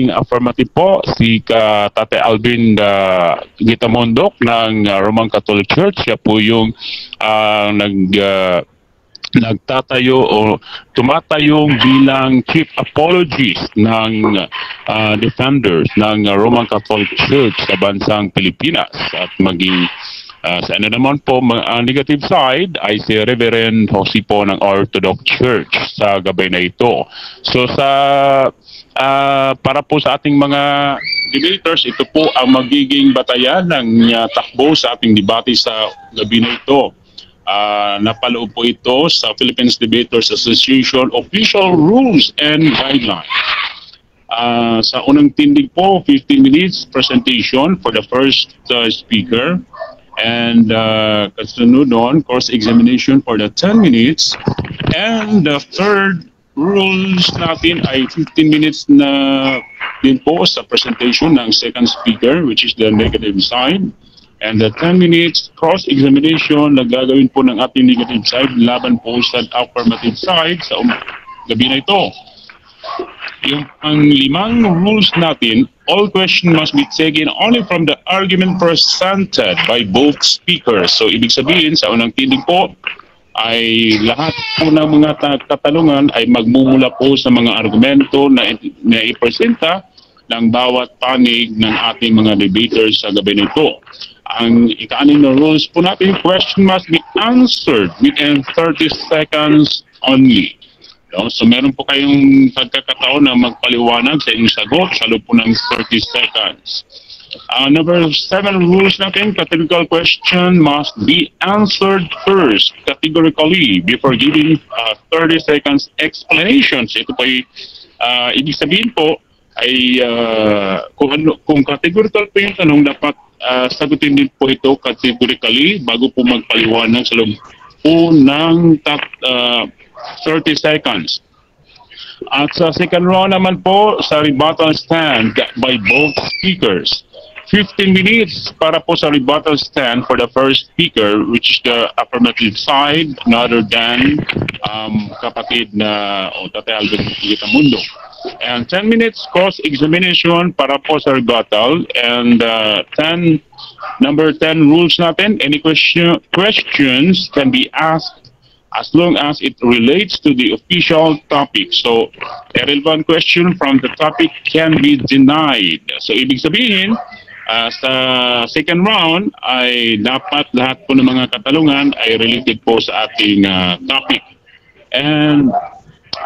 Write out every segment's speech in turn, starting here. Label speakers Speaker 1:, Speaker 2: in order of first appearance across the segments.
Speaker 1: affirmative po si Tate Alvin Gitamondok ng Roman Catholic Church. Siya po yung nagtatayo o tumatayong bilang chief apologist ng defenders ng Roman Catholic Church sa bansang Pilipinas. At maging sa ano naman po, negative side ay si Reverend Jose po ng Orthodox Church sa gabay na ito. So para po sa ating mga debaters, ito po ang magiging batayan ng takbo sa ating debate sa gabi na ito. Napaloob po ito sa Philippines Debaters Association Official Rules and Guidelines. Sa unang tindig po, 15 minutes presentation for the first speaker. And kasunod doon, course examination for the 10 minutes. And the third rules natin ay 15 minutes na din po sa presentation ng second speaker, which is the negative side. And the 10 minutes cross-examination na gagawin po ng ating negative side laban po sa affirmative side sa gabi na ito. Yung pang-limang rules natin, all questions must be taken only from the argument presented by both speakers. So ibig sabihin, sa unang tindig po, ay lahat po ng mga katanungan ay magmumula po sa mga argumento na ipresenta ng bawat panig ng ating mga debaters sa gabi nito. Ang ika-anim na rules po natin, question must be answered within 30 seconds only. So meron po kayong pagkakataon na magpaliwanag sa inyong sagot sa loob po ng 30 seconds. Number 7 rules natin, categorical question must be answered first, categorically, before giving 30 seconds explanations. Ito po ay, ibig sabihin po, ay kung categorical po yung tanong, dapat sagutin din po ito categorically bago po magpaliwanag sa loob po ng 30 seconds. At sa second round naman po, sa rebuttal stand by both speakers. 15 minutes para po sa rebuttal stand for the first speaker, which is the affirmative side, other than kapatid na Tate Alvin Gitamondok. And 10 minutes cross-examination para po sa rebuttal. And number 10 rules natin, any questions can be asked as long as it relates to the official topic. So, a relevant question from the topic can be denied. So, ibig sabihin, sa second round ay dapat lahat po ng mga katanungan ay related po sa ating topic. And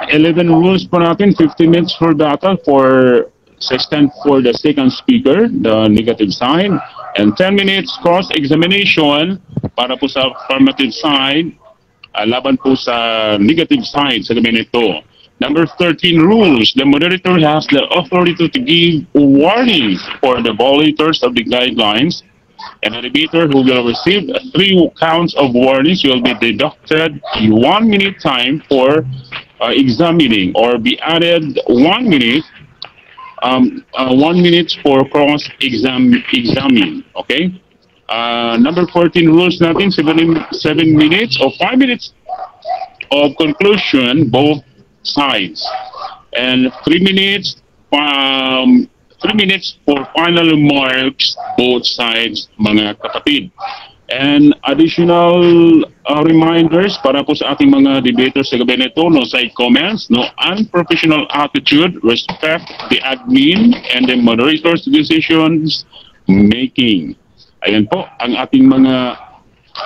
Speaker 1: 11 rules po natin, 15 minutes for battle for the second speaker, the negative side, and 10 minutes cross-examination para po sa affirmative side, laban po sa negative side sa gabi nito. Number 13 rules, the moderator has the authority to give warnings for the violators of the guidelines, and a debater who will receive 3 counts of warnings will be deducted 1 minute time for examining, or be added 1 minute 1 minute for cross-examining. Okay? Number 14 rules natin, 7 minutes or 5 minutes of conclusion, both sides. And 3 minutes for final remarks, both sides, mga kapatid. And additional reminders para po sa ating mga debaters sa gabi nito, no side comments, no unprofessional attitude, respect the admin and the moderator's decisions making. Ayan po ang ating mga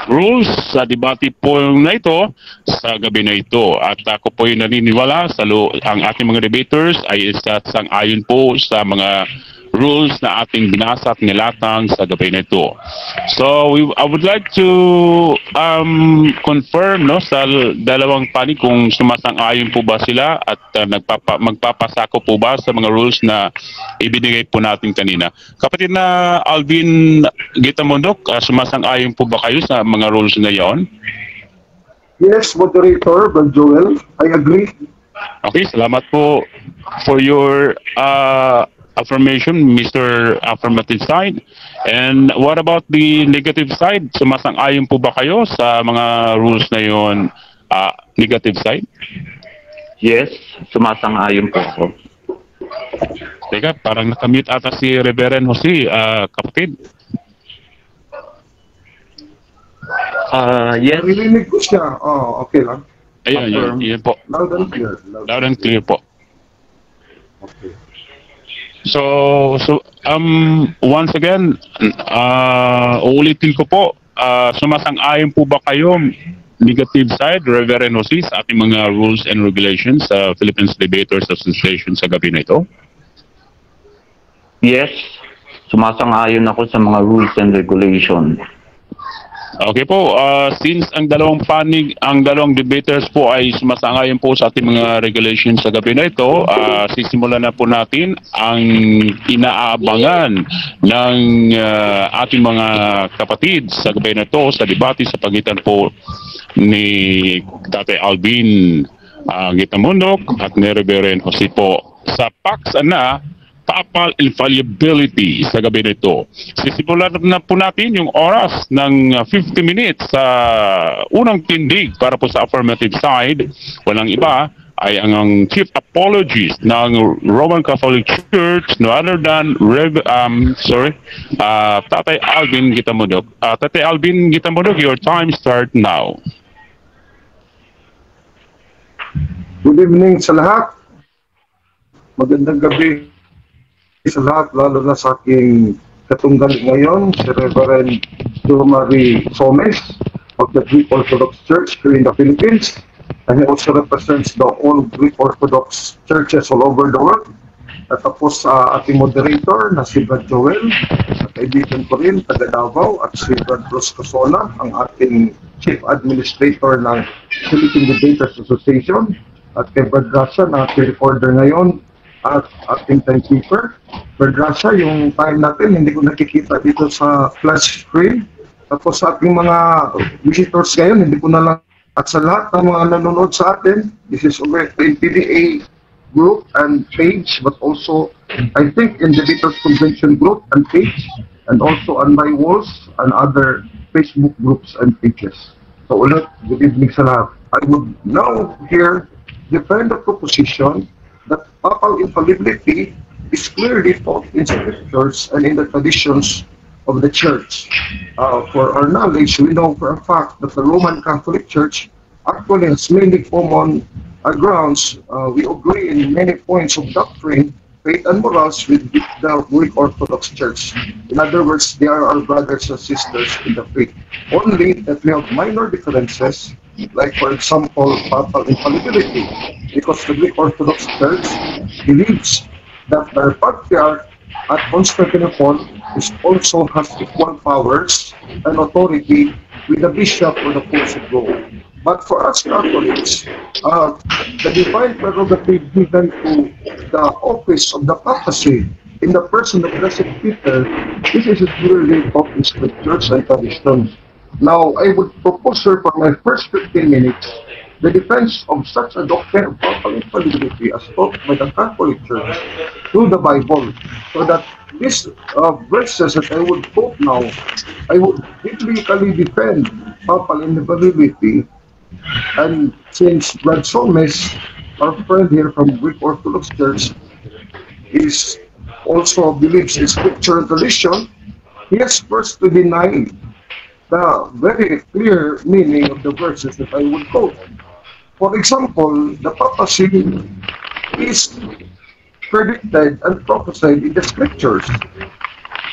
Speaker 1: rules sa debate po na ito sa gabi na ito. At ako po yung naniniwala ang ating mga debaters ay sang-ayon po sa mga rules na ating binasa at nilatang sa gabi na ito. So I would like to confirm sa dalawang panig kung sumasang-ayon po ba sila at magpapasako po ba sa mga rules na ibinigay po natin kanina. Kapatid na Alvin Gitamondok, sumasang-ayon po ba kayo sa mga rules na yon?
Speaker 2: Yes, Moderator, Brad Joel, I agree.
Speaker 1: Okay, salamat po for your affirmation, Mr. Affirmative side. And what about the negative side? Sumasang-ayon po ba kayo sa mga rules na yon, negative side?
Speaker 3: Yes, sumasang-ayon po ako.
Speaker 1: Teka, parang nakamute ata si Reverend Jose, kapatid.
Speaker 3: Yes.
Speaker 2: Naririnig ko siya. Oh, okay lang.
Speaker 1: Ayun, yun po.
Speaker 2: Loud and clear.
Speaker 1: Loud and clear po.
Speaker 2: Okay.
Speaker 1: So once again, uulitin ko po, sumasang-ayon po ba kayo, negative side, Reverend Jose, sa ating mga rules and regulations sa Philippines Debaters Association sa gabi na ito?
Speaker 3: Yes. Sumasang-ayon ako sa mga rules and regulation.
Speaker 1: Okay po, since ang dalawang debaters po ay sumasang-ayon po sa ating mga regulations sa gabi na ito, sisimulan na po natin ang inaabangan ng ating mga kapatid sa gabi na ito sa debate sa pagitan po ni Tatay Alvin Gitamundok at ni Reverend Jose po sa PAX na Papal Infallibility sa gabi nito. Sisimulan na po natin yung oras ng 50 minutes sa unang tindig para po sa affirmative side. Walang iba ay ang chief apologist ng Roman Catholic Church, no other than Tatay Alvin Gitamundok. Tatay Alvin Gitamundok, your time start now.
Speaker 2: Good evening sa lahat. Magandang gabi sa lahat, lalo na sa aking katunggal ngayon, si Reverend Jo Marie Somes of the Greek Orthodox Church here in the Philippines. And he also represents the all Greek Orthodox churches all over the world. At tapos sa ating moderator na si Brad Joel, at kaibigan ko rin, taga Davao, at si Brad Cruz Cosola, ang ating Chief Administrator ng Philippine Debaters Association, at kay Brad Rasha na ating recorder ngayon, at ating timekeeper. Brad Rasha, yung time natin, hindi ko nakikita dito sa flash screen. Tapos sa ating mga visitors ngayon, hindi ko na lang, at sa lahat ng mga nanonood sa atin, this is over the PDA group and page, but also, I think, in the Debaters Convention group and page, and also on my walls and other Facebook groups and pages. So ulit, good evening sa lahat. I would now here defend the proposition that papal infallibility is clearly taught in scriptures and in the traditions of the church. For our knowledge, we know for a fact that the Roman Catholic Church actually has many common grounds. We agree in many points of doctrine, faith, and morals with the Greek Orthodox Church. In other words, they are our brothers and sisters in the faith. Only that we have minor differences, like for example, papal infallibility, because the Greek Orthodox Church believes that their patriarch at Constantinople also has equal powers and authority with the bishop or the Pope of Rome. But for us Catholics, the divine prerogative given to the office of the papacy in the person of Blessed Peter, this is clearly taught in scriptures and traditions. Now, I would propose, sir, for my first 15 minutes, the defense of such a doctrine of papal infallibility as taught by the Catholic Church through the Bible, so that these verses that I would quote now, I would biblically defend papal infallibility. And since Brad Somes, our friend here from Greek Orthodox Church, is also believes in scripture and tradition, he has first to deny the very clear meaning of the verses that I would quote. For example, the papacy is predicted and prophesied in the scriptures.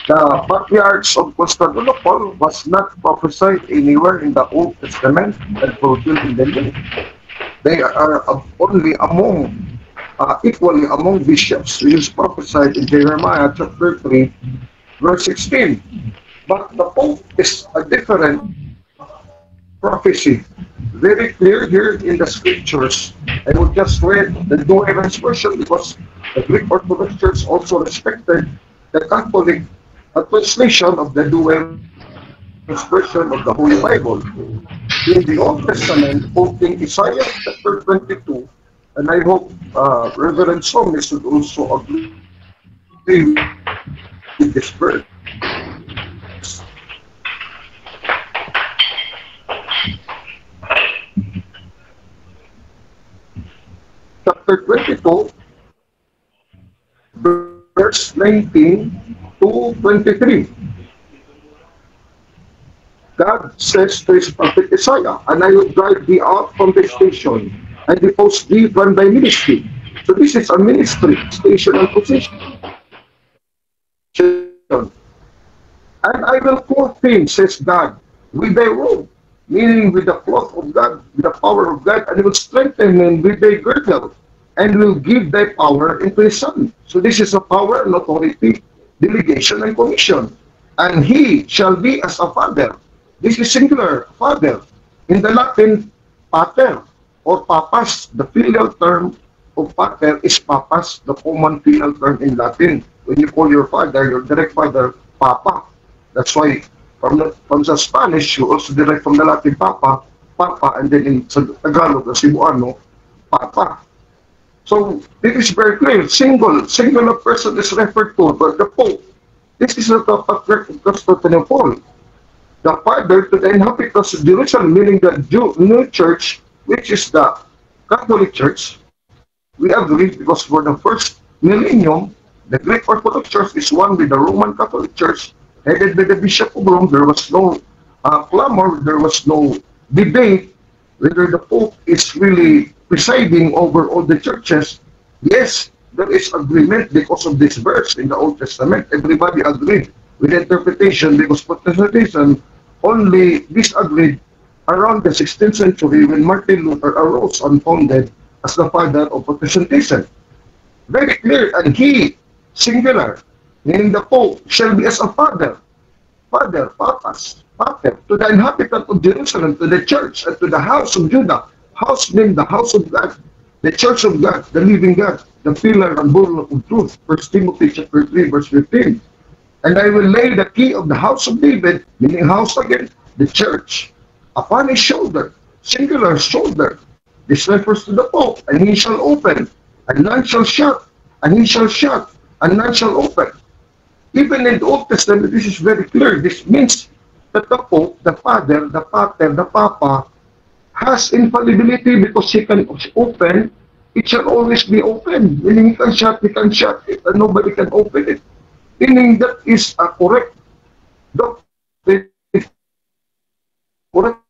Speaker 2: The patriarchs of Constantinople was not prophesied anywhere in the Old Testament and fulfilled in the New. They are only among, equally among bishops. It is prophesied in Jeremiah chapter 3, verse 16. But the Pope is a different prophecy. Very clear here in the scriptures. I will just read the New Evans version because the Greek Orthodox Church also respected the Catholic translation of the New Evans version of the Holy Bible. In the Old Testament, quoting Isaiah chapter 22, and I hope Reverend Somes should also agree with this verse. Chapter 22, verse 19 to 23. God says to his prophet Isaiah, and I will drive thee out from the station, and depose thee from thy ministry. So this is a ministry, station and position. And I will clothe him, says God, with thy robe, meaning with the cloth of God, with the power of God, and will strengthen him with thy girdle, and will give thy power into his son. So this is a power and authority, delegation and commission. And he shall be as a father. This is singular, father. In the Latin, pater, or papas, the filial term of pater is papas, the common filial term in Latin. When you call your father, your direct father, papa. That's why from the Spanish, you also derive from the Latin papa, papa, and then in Tagalog, the Cebuano, papa. So it is very clear, singular person is referred to, but the Pope. This is not a patriarch of Constantinople. The father to the inhabitants of Jerusalem, meaning the new church, which is the Catholic Church. We agree because for the first millennium, the Greek Orthodox Church is one with the Roman Catholic Church, headed by the Bishop of Rome. There was no clamor, there was no debate whether the Pope is really presiding over all the churches. Yes, there is agreement because of this verse in the Old Testament. Everybody agreed with the interpretation because Protestantism only disagreed around the 16th century when Martin Luther arose and founded as the father of Protestantism. Very clear, and he, singular, meaning the Pope, shall be as a father, papas, pater, to the inhabitant of Jerusalem, to the church, and to the house of Judah. House means the house of God, the church of God, the living God, the pillar and bulwark of truth. 1 Timothy chapter 3, verse 15. And I will lay the key of the house of David, meaning house again, the church, upon his shoulder, singular shoulder. This refers to the Pope, and he shall open, and none shall shut, and he shall shut, and none shall open. Even in the Old Testament, this is very clear. This means that the Pope, the Father, the Pater, the Papa, has infallibility because he can open, it shall always be open. Meaning he can shut it, and nobody can open it. Meaning that is a correct doctrine, correct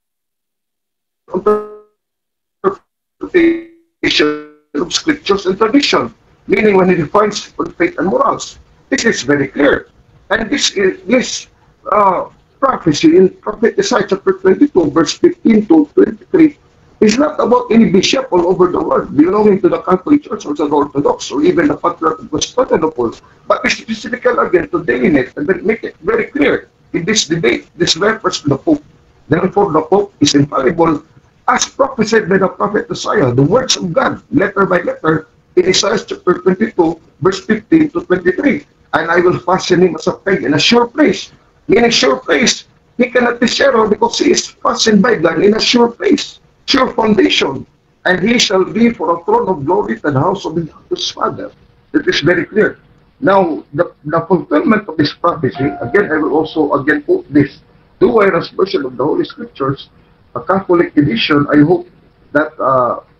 Speaker 2: interpretation of scriptures and tradition. Meaning when he defines faith and morals, this is very clear. And this prophecy in Prophet Isaiah chapter 22, verse 15 to 23, is not about any bishop all over the world belonging to the Catholic Church or the Orthodox or even the Patriarch of Constantinople, but it's specifically again to delineate and then make it very clear in this debate. This refers to the Pope. Therefore, the Pope is infallible as prophesied by the prophet Isaiah, the words of God, letter by letter, in Isaiah chapter 22, verse 15 to 23. And I will fasten him as a peg in a sure place. In a sure place, he cannot be error because he is fastened by God in a sure place, sure foundation. And he shall be for a throne of glory to the house of his father. It is very clear. Now, the fulfillment of this prophecy, again, I will also again quote this two-virus version of the Holy Scriptures, a Catholic edition. I hope that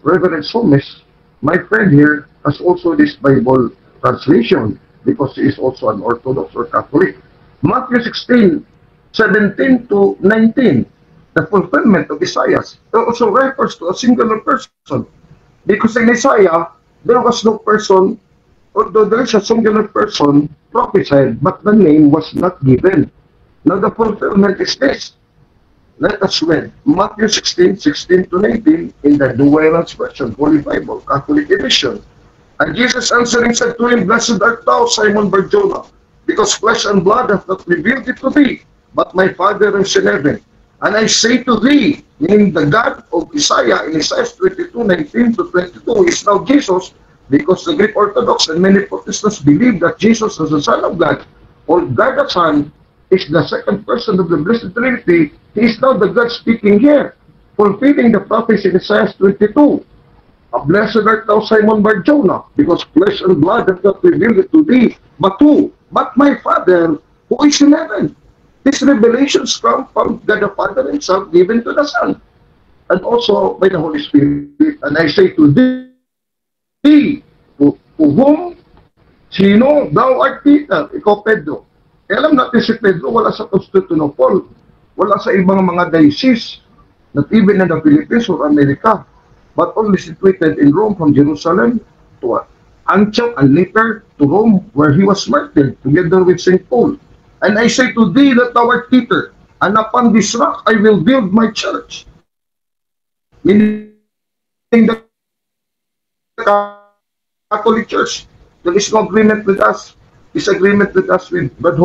Speaker 2: Reverend Somes, my friend here, has also this Bible translation because he is also an Orthodox or Catholic. Matthew 16, 17 to 19, the fulfillment of Isaiah also refers to a singular person. Because in Isaiah, there was no person, although there is a singular person prophesied, but the name was not given. Now the fulfillment is this. Let us read Matthew 16, 16 to 19 in the Duwelans version, Holy Bible, Catholic edition. And Jesus answering said to him, Blessed art thou, Simon Bar-Jonah, because flesh and blood hath not revealed it to thee, but my Father is in heaven. And I say to thee, meaning the God of Isaiah in Isaiah 22, 19 to 22 is now Jesus, because the Greek Orthodox and many Protestants believe that Jesus is the Son of God, or God the Son is the second person of the Blessed Trinity. He is now the God speaking here, fulfilling the prophecy in Isaiah 22. Blessed art thou, Simon Bar-Jonah, because flesh and blood hath not revealed it to thee, but who? But my Father who is in heaven. These revelations come from God the Father himself, given to the Son, and also by the Holy Spirit. And I say to thee, to whom Sino? Thou art Peter, ikaw Pedro. Eh, alam natin si Pedro wala sa Constantinople, wala sa ibang mga diocese, not even in the Philippines or America, but only situated in Rome from Jerusalem to Antioch and later to Rome where he was martyred together with St. Paul. And I say to thee that thou art Peter, and upon this rock I will build my church. Meaning the Catholic Church, there is no agreement with us, disagreement with us with Brad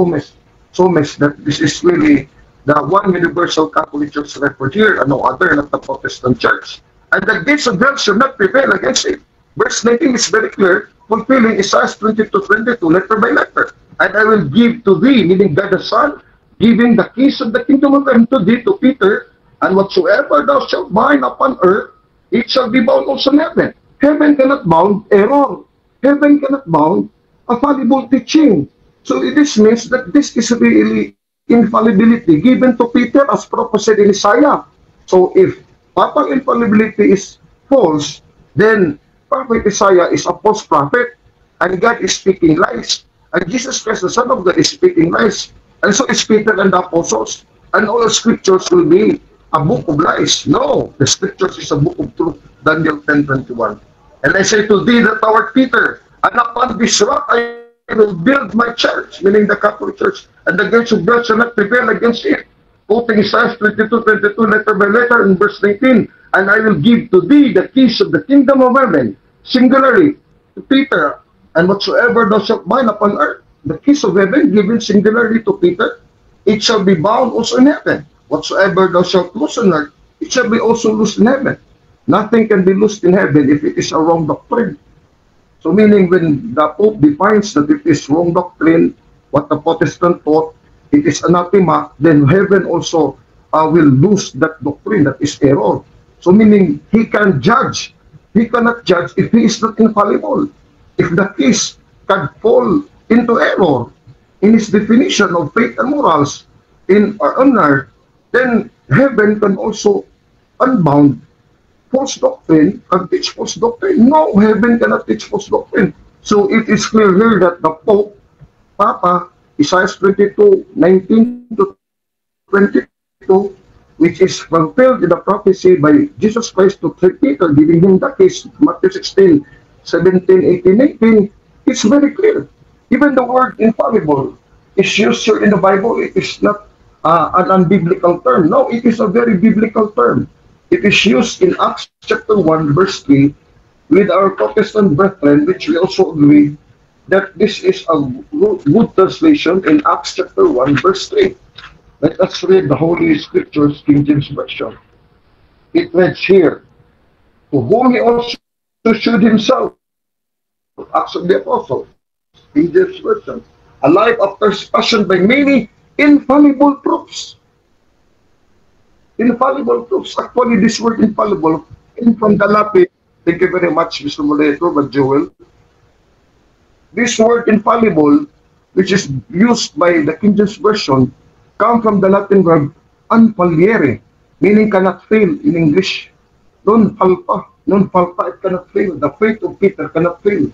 Speaker 2: Somes that this is really the one universal Catholic Church referred here and no other, not the Protestant Church. And the gates of hell shall not prevail against it. Verse 19 is very clear, fulfilling Isaiah 22:22, letter by letter. And I will give to thee, meaning God the Son, giving the keys of the kingdom of heaven to thee, to Peter, and whatsoever thou shalt bind upon earth, it shall be bound also in heaven. Heaven cannot bound error. Heaven cannot bound a fallible teaching. So this means that this is really infallibility given to Peter as prophesied in Isaiah. So if papal infallibility is false, then Prophet Isaiah is a false prophet, and God is speaking lies. And Jesus Christ, the Son of God, is speaking lies. And so is Peter and the apostles. And all the scriptures will be a book of lies. No, the scriptures is a book of truth. Daniel 10:21. And I say to thee that thou art Peter, and upon this rock I will build my church, meaning the Catholic Church, and the gates of hell shall not prevail against it. Quoting Isaiah 22:22, letter by letter, in verse 19, and I will give to thee the keys of the kingdom of heaven, singularly, to Peter, and whatsoever thou shalt bind upon earth, the keys of heaven given singularly to Peter, it shall be bound also in heaven. Whatsoever thou shalt loose on earth, it shall be also loosed in heaven. Nothing can be loosed in heaven if it is a wrong doctrine. So meaning when the Pope defines that it is wrong doctrine, what the Protestant taught, it is anathema, then heaven also will lose that doctrine, that is error. So meaning he can judge. He cannot judge if he is not infallible. If the case can fall into error in his definition of faith and morals in or on earth, then heaven can also unbound false doctrine and teach false doctrine. No, heaven cannot teach false doctrine. So it is clear here that the Pope, Papa, Isaiah 22:19 to 22, which is fulfilled in the prophecy by Jesus Christ to Peter, giving him the case, Matthew 16:17, 18, 19, it's very clear. Even the word infallible is used here in the Bible. It is not an unbiblical term. No, it is a very biblical term. It is used in Acts chapter 1, verse 3, with our Protestant brethren, which we also agree that this is a good translation in Acts chapter 1, verse 3. Let us read the Holy Scriptures, King James Version. It reads here, to whom he also showed himself, Acts of the Apostles, King James Version, alive after his passion by many infallible proofs. Infallible proofs. Actually, this word infallible came from the Latin. Thank you very much, Mr. Moderator, but Joel. This word infallible, which is used by the King James Version, comes from the Latin verb unfalliere, meaning cannot fail in English. Non falta, it cannot fail. The faith of Peter cannot fail.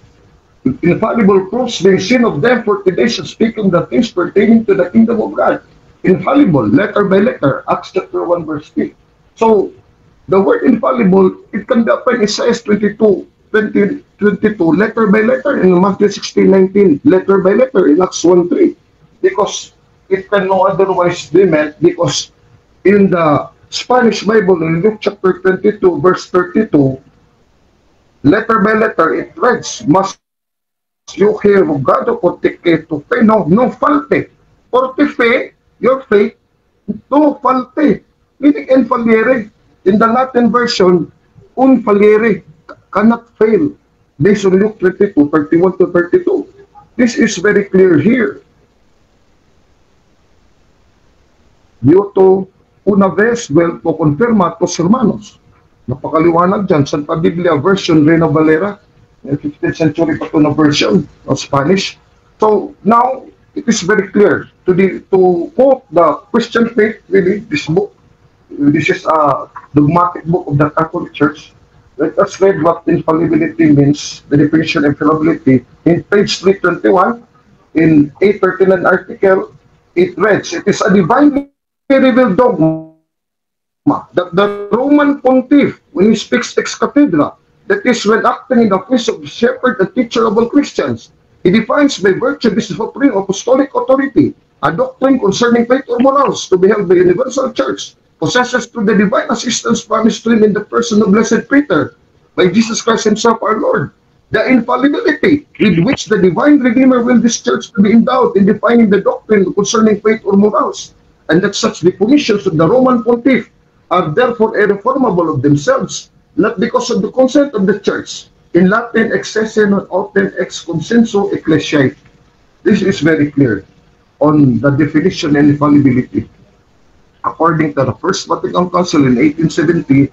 Speaker 2: Infallible proofs being seen of them for today's speaking the things pertaining to the kingdom of God. Infallible, letter by letter, Acts chapter 1, verse 3. So, the word infallible, it can be applied in Isaiah 22, letter by letter, in Matthew 16:19, letter by letter, in Acts 1:3. Because it can no otherwise be meant, because in the Spanish Bible, in Luke chapter 22, verse 32, letter by letter, it reads, mas yo he rogado por te que tu fe no falte. Por te fe, your faith, no falte. Meaning infalliere. In the Latin version, unfalliere, cannot fail. Based on Luke 22, 31 to 32. This is very clear here. Yo to una vez vuelvo confirma tos hermanos. Napakaliwanag dyan. Santa Biblia version, Reina Valera. 15th century pa ito na version of Spanish. So now, it is very clear to quote the Christian faith, really, this book. This is a dogmatic book of the Catholic Church. let us read what infallibility means, the definition of infallibility. In page 321, in 839 article, it reads, it is a divinely revealed dogma that the Roman pontiff, when he speaks ex cathedra, that is, when acting in the office of shepherd and teacher of all Christians, he defines by virtue of this supreme apostolic authority a doctrine concerning faith or morals to be held by the universal church, possesses through the divine assistance promised to him in the person of Blessed Peter, by Jesus Christ himself our Lord. The infallibility with which the divine Redeemer will this church to be endowed in defining the doctrine concerning faith or morals, and that such definitions of the Roman pontiff are therefore irreformable of themselves, not because of the consent of the church. In Latin, excesse non autem ex consenso ecclesiae. This is very clear on the definition and infallibility. According to the First Vatican Council in 1870,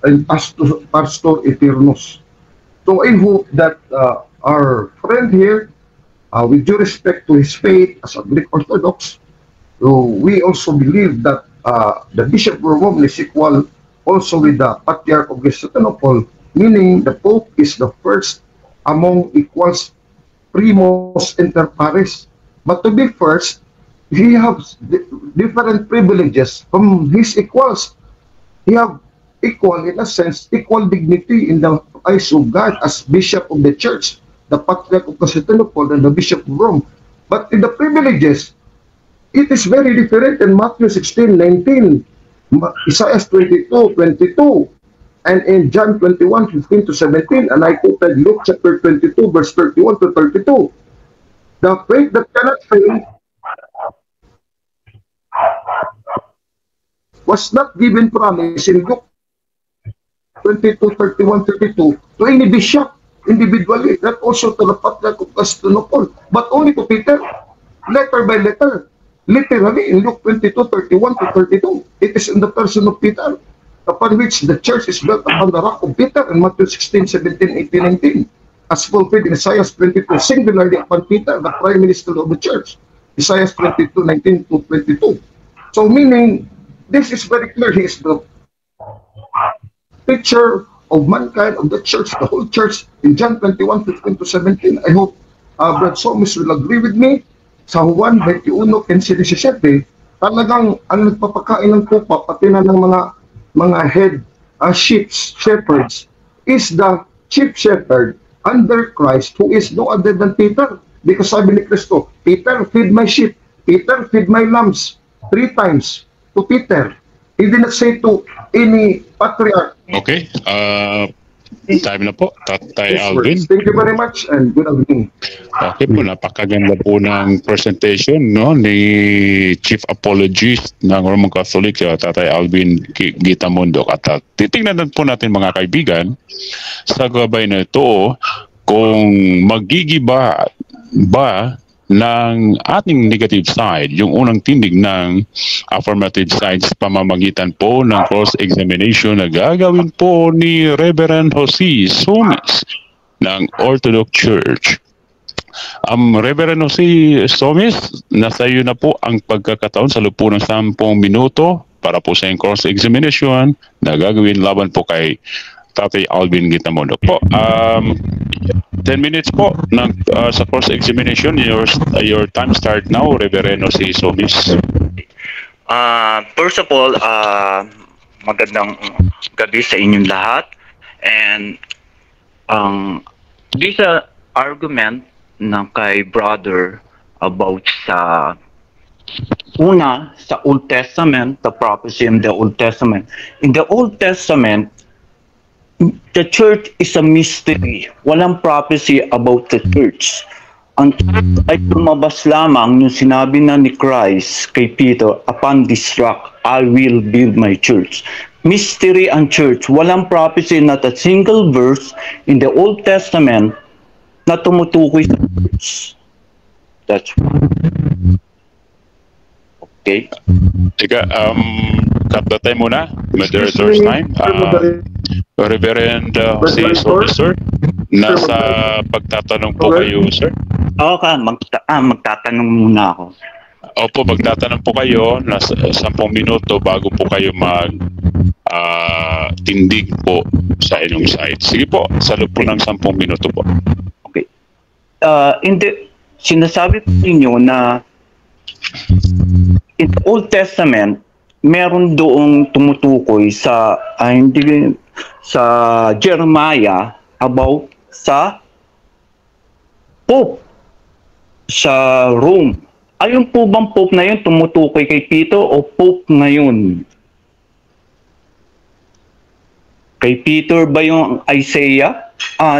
Speaker 2: and Pastor Eternus. So I hope that our friend here, with due respect to his faith as a Greek Orthodox, we also believe that the Bishop of Rome is equal also with the Patriarch of Constantinople, meaning the Pope is the first among equals, primus inter pares. But to be first, he has different privileges from his equals. He have equal, in a sense, equal dignity in the eyes of God as Bishop of the Church, the Patriarch of Constantinople and the Bishop of Rome. But in the privileges, it is very different in Matthew 16:19, Isaiah 22:22, and in John 21:15-17, and I quoted Luke chapter 22, verse 31-32. The faith that cannot fail was not given promise in Luke 22:31-32 to any bishop individually, not also to the Patriarch of Constantinople, but only to Peter, letter by letter. Literally, in Luke 22:31-32, it is in the person of Peter, upon which the church is built upon the rock of Peter, in Matthew 16:17, 18, 19, as fulfilled in Isaiah 22, singularly upon Peter, the prime minister of the church, Isaiah 22:19-22. So meaning, this is very clear, he is the teacher of mankind, of the church, the whole church, in John 21:15-17. I hope Brad Somis will agree with me. Sa Juan 21:15-17, talagang ang nagpapakain ng tupa, pati na ng mga head shepherds, is the chief shepherd under Christ, who is no other than Peter. Because sabi ni Kristo, Peter, feed my sheep. Peter, feed my lambs. 3 times to Peter. He did not say to any patriarch.
Speaker 1: Okay. Time na po, Tatay Alvin.
Speaker 2: Thank you very much and good evening.
Speaker 1: Okay po, napakaganda po ng presentation, no, ni Chief Apologist ng Roman Catholic, Tatay Alvin Gitamundo. At titingnan po natin, mga kaibigan, sa gabay na ito kung magigiba ba ng ating negative side, yung unang tindig ng affirmative side sa pamamagitan po ng cross-examination na gagawin po ni Reverend Jose Somis ng Orthodox Church. Reverend Jose Somis, nasa iyo na po ang pagkakataon sa loob po ng 10 minuto para po sa cross-examination na gagawin laban po kay Tatay Alvin Gitamundo po. 10 minutes po sa cross-examination. Your time start now, Reverend Jose Somis.
Speaker 3: First of all, magandang gabi sa inyong lahat. And this argument ng kay brother about sa una, sa Old Testament, the prophecy in the Old Testament. In the Old Testament, the church is a mystery. Walang prophecy about the church. Ang church ay lumabas lamang yung sinabi na ni Christ kay Peter, upon this rock, I will build my church. Mystery ang church. Walang prophecy, not a single verse in the Old Testament na tumutukoy sa church. That's one. Okay?
Speaker 1: Teka, cut the time muna. Moderator's time. Reverend Jose Somis, sir. Nasa pagtatanong po kayo, sir.
Speaker 3: Okay, magtatanong muna ako.
Speaker 1: Opo, magtatanong po kayo. Nasa 10 minuto bago po kayo tindig po sa inyong side. Sige po, sa loob po ng 10 minuto po.
Speaker 3: Okay. Sinasabi po ninyo na in the Old Testament, meron doong tumutukoy sa Jeremiah about sa Pope sa Rome. Ayun po bang Pope na yun tumutukoy kay Peter o Pope na yun? Kay Peter ba yung Isaiah,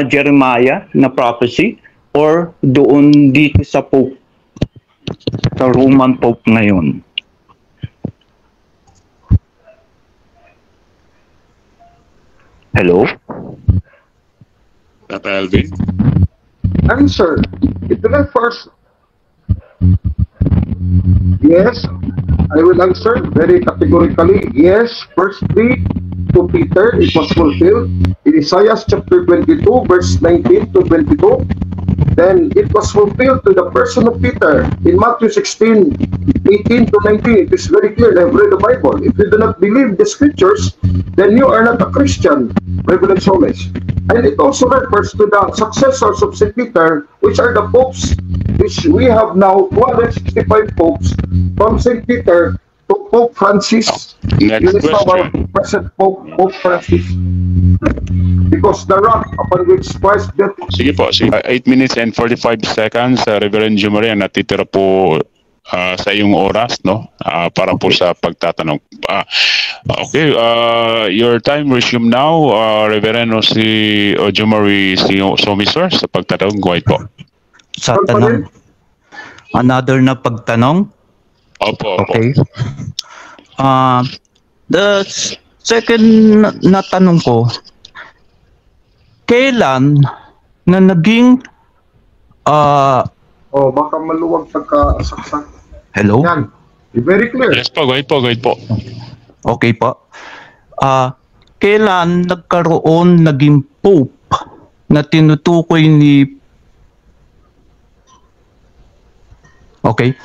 Speaker 3: Jeremiah na prophecy? Or doon dito sa Pope, sa Roman Pope ngayon? Hello?
Speaker 1: Tata Alvin?
Speaker 2: Answer. It refers. Yes, I will answer very categorically. Yes, verse 3 to Peter, it was fulfilled in Isaiah chapter 22, verse 19 to 22. Then it was fulfilled to the person of Peter in Matthew 16, 18 to 19. It is very clear. I've read the Bible. If you do not believe the scriptures, then you are not a Christian. Reverend Solis. And it also refers to the successors of St. Peter, which are the popes, which we have now 265 popes from St. Peter to Pope Francis.
Speaker 1: Next
Speaker 2: This is our
Speaker 1: question.
Speaker 2: present Pope, Pope Francis. Because the rock upon which Christ built.
Speaker 1: Sige po, sige. 8 minutes and 45 seconds, Reverend Jumari, ang natitira po sa iyong oras, no? Para po sa pagtatanong. Okay, your time resume now, Reverend si Jumari Somisor, sa pagtatanong. Go ahead po.
Speaker 3: Sa tanong, another na pagtanong?
Speaker 1: Opo, opo.
Speaker 3: Okay. The second na tanong ko, kailan na naging
Speaker 2: Baka maluwag pagkasaksak.
Speaker 3: hello?
Speaker 2: Yan. Very clear.
Speaker 1: Yes po, go ahead po, go ahead po.
Speaker 3: Okay po. Kailan naging Pope na tinutukoy ni... Okay.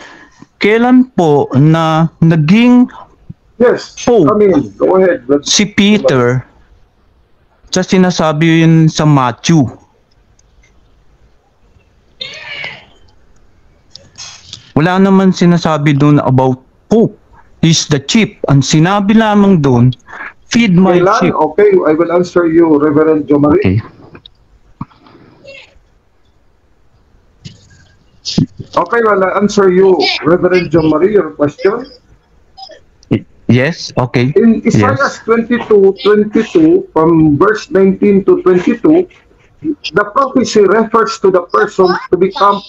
Speaker 3: Kailan po na naging
Speaker 2: Yes.
Speaker 3: Pope
Speaker 2: Come in. Go ahead.
Speaker 3: si Peter sa sinasabi yun sa Matthew? Wala naman sinasabi doon about Pope. He's the chief. Ang sinabi lamang doon, feed my
Speaker 2: Kailan?
Speaker 3: sheep.
Speaker 2: Okay, I will answer you, Reverend Jomari.
Speaker 3: Okay.
Speaker 2: Okay, well, I answer you, Reverend Jomari, your question.
Speaker 3: Yes, okay.
Speaker 2: In Isaiah
Speaker 3: Yes.
Speaker 2: 22, from verse 19 to 22, the prophecy refers to the person to be called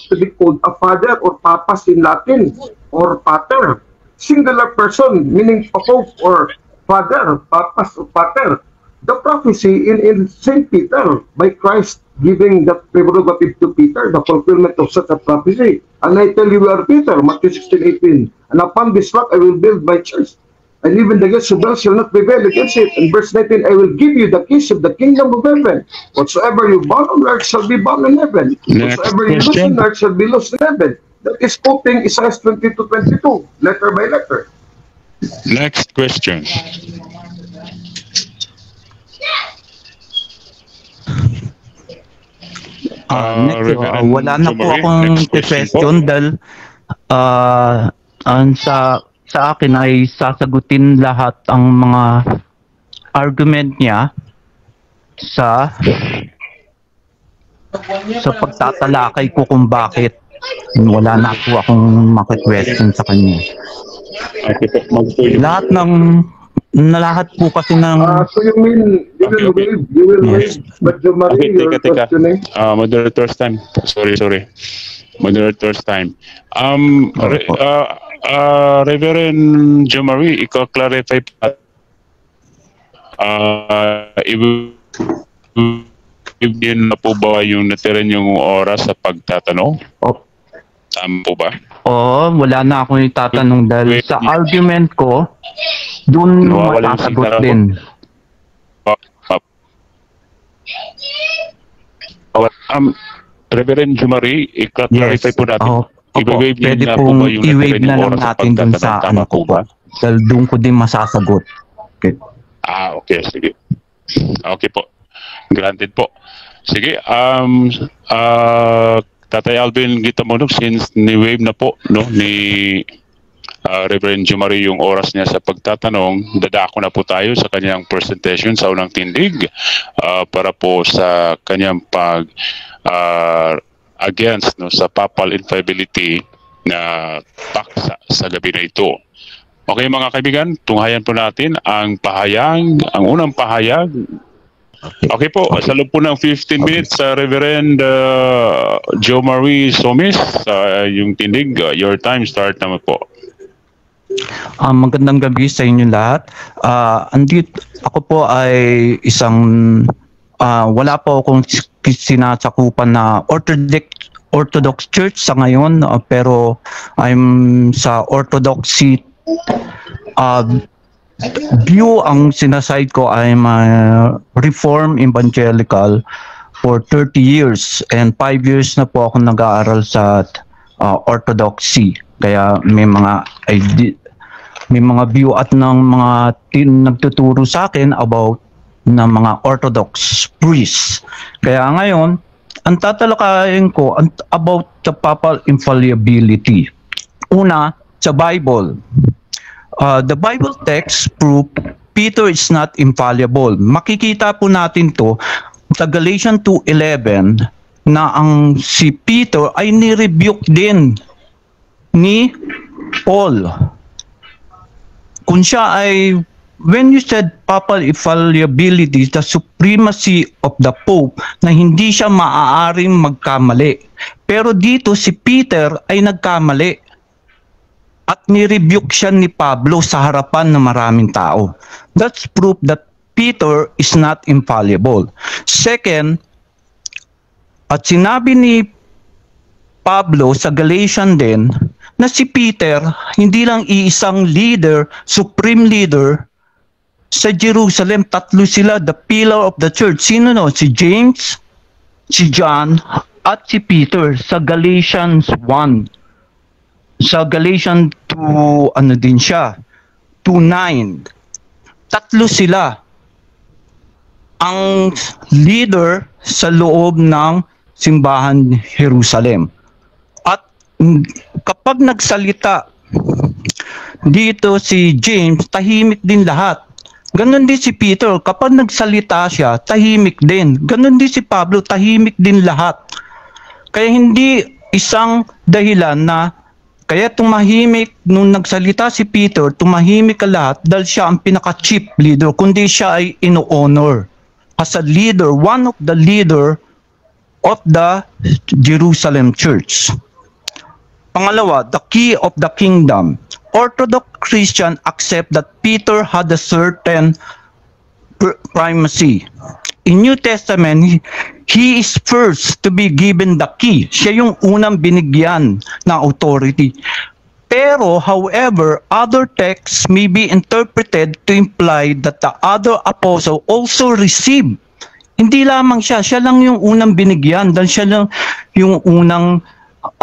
Speaker 2: a father or papas in Latin, or pater. Singular person, meaning pope or father, papas or pater. The prophecy in St. Peter, by Christ giving the prerogative to Peter, the fulfillment of such a prophecy. And I tell you, we are Peter, Matthew 16:18. And upon this rock I will build my church, and even the gates of hell shall not prevail against it. And verse 19, I will give you the keys of the kingdom of heaven. Whatsoever you bound on earth shall be bound in heaven.
Speaker 1: Next
Speaker 2: Whatsoever you loose
Speaker 1: question.
Speaker 2: on earth shall be loosed in heaven. That is quoting Isaiah 22:22, letter by letter.
Speaker 1: Next question.
Speaker 3: Next,
Speaker 1: Reverend
Speaker 3: wala na po
Speaker 1: Jomari,
Speaker 3: akong
Speaker 1: next question
Speaker 3: question dahil sa akin ay sasagutin lahat ang mga argument niya sa pagtatalakay ko kung bakit wala na po akong maki-question sa kanya.
Speaker 1: Okay po, mag-tuloy.
Speaker 3: Lahat po kasi ng
Speaker 2: So you mean, you will
Speaker 1: Okay.
Speaker 2: waive, you will
Speaker 3: Yes.
Speaker 2: waive, but Jomari,
Speaker 1: Okay,
Speaker 2: your
Speaker 1: teka.
Speaker 2: questioning.
Speaker 1: Moderator's time. Sorry. Moderator's time. Reverend Jomari, ika-clarify pa. Ibigin na po ba yung natira niyong oras sa pagtatanong?
Speaker 3: Oh.
Speaker 1: Tama po ba?
Speaker 3: wala na akong itatanong dahil sa argument ko doon
Speaker 1: Nawawala yung
Speaker 3: masasagot
Speaker 1: signal
Speaker 3: din.
Speaker 1: Reverend Jomari, ika-clarify po natin. I-waive niyo
Speaker 3: Pwede
Speaker 1: na po
Speaker 3: pong
Speaker 1: ba yung
Speaker 3: i-wave
Speaker 1: natira
Speaker 3: na
Speaker 1: niyong
Speaker 3: lang
Speaker 1: oras sa
Speaker 3: natin dun sa
Speaker 1: pagtatanong? Tama po ba?
Speaker 3: Dahil doon ko din masasagot. Okay.
Speaker 1: Okay, sige. Okay po. Granted po. Sige, Tatay Alvin Gitamonog, since ni-wave na po, no, ni Reverend Jumari yung oras niya sa pagtatanong, dadako na po tayo sa kanyang presentation sa unang tindig para po sa kanyang against, no, sa papal infallibility na paksa sa gabi na ito. Okay mga kaibigan, tunghayan po natin ang unang pahayag. Okay po, sa loob po ng 15 minutes, Reverend Joe Marie Somis, yung tindig, your time start naman po.
Speaker 3: Magandang gabi sa inyo lahat. Ako po ay isang wala po akong sinasakupan na Orthodox Church sa ngayon, pero I'm sa Orthodoxy view. Ang sinaside ko, I'm a Reformed Evangelical for 30 years and 5 years na po ako nag-aaral sa Orthodoxy. Kaya may mga view at ng mga nagtuturo sa akin about na mga Orthodox priests. Kaya ngayon, ang tatalakayin ko about the papal infallibility. Una, sa Bible. The Bible text prove Peter is not infallible. Makikita po natin to sa Galatians 2:11 na ang si Peter ay ni-rebuke din ni Paul. Kung siya ay, when you said papal infallibility, the supremacy of the Pope, na hindi siya maaaring magkamali. Pero dito si Peter ay nagkamali. At ni-rebuke siya ni Pablo sa harapan ng maraming tao. That's proof that Peter is not infallible. Second, at sinabi ni Pablo sa Galatians din, na si Peter, hindi lang iisang leader, supreme leader, sa Jerusalem, tatlo sila, the pillar of the church. Sino no? Si James, si John, at si Peter sa Galatians 1. Sa Galatians 2, din siya, 2:9. Tatlo sila ang leader sa loob ng simbahan Jerusalem. At kapag nagsalita dito si James, tahimik din lahat. Ganon din si Peter, kapag nagsalita siya, tahimik din. Ganon din si Pablo, tahimik din lahat. Kaya hindi isang dahilan na kaya tumahimik nung nagsalita si Peter, tumahimik ka lahat dahil siya ang pinaka-chief leader, kundi siya ay ino-honor as a leader, one of the leader of the Jerusalem church. Pangalawa, the key of the kingdom. Orthodox Christian accept that Peter had a certain primacy. In New Testament, he is first to be given the key. Siya yung unang binigyan ng authority. Pero, however, other texts may be interpreted to imply that the other apostle also received. Hindi lamang siya lang yung unang binigyan, dahil siya lang yung unang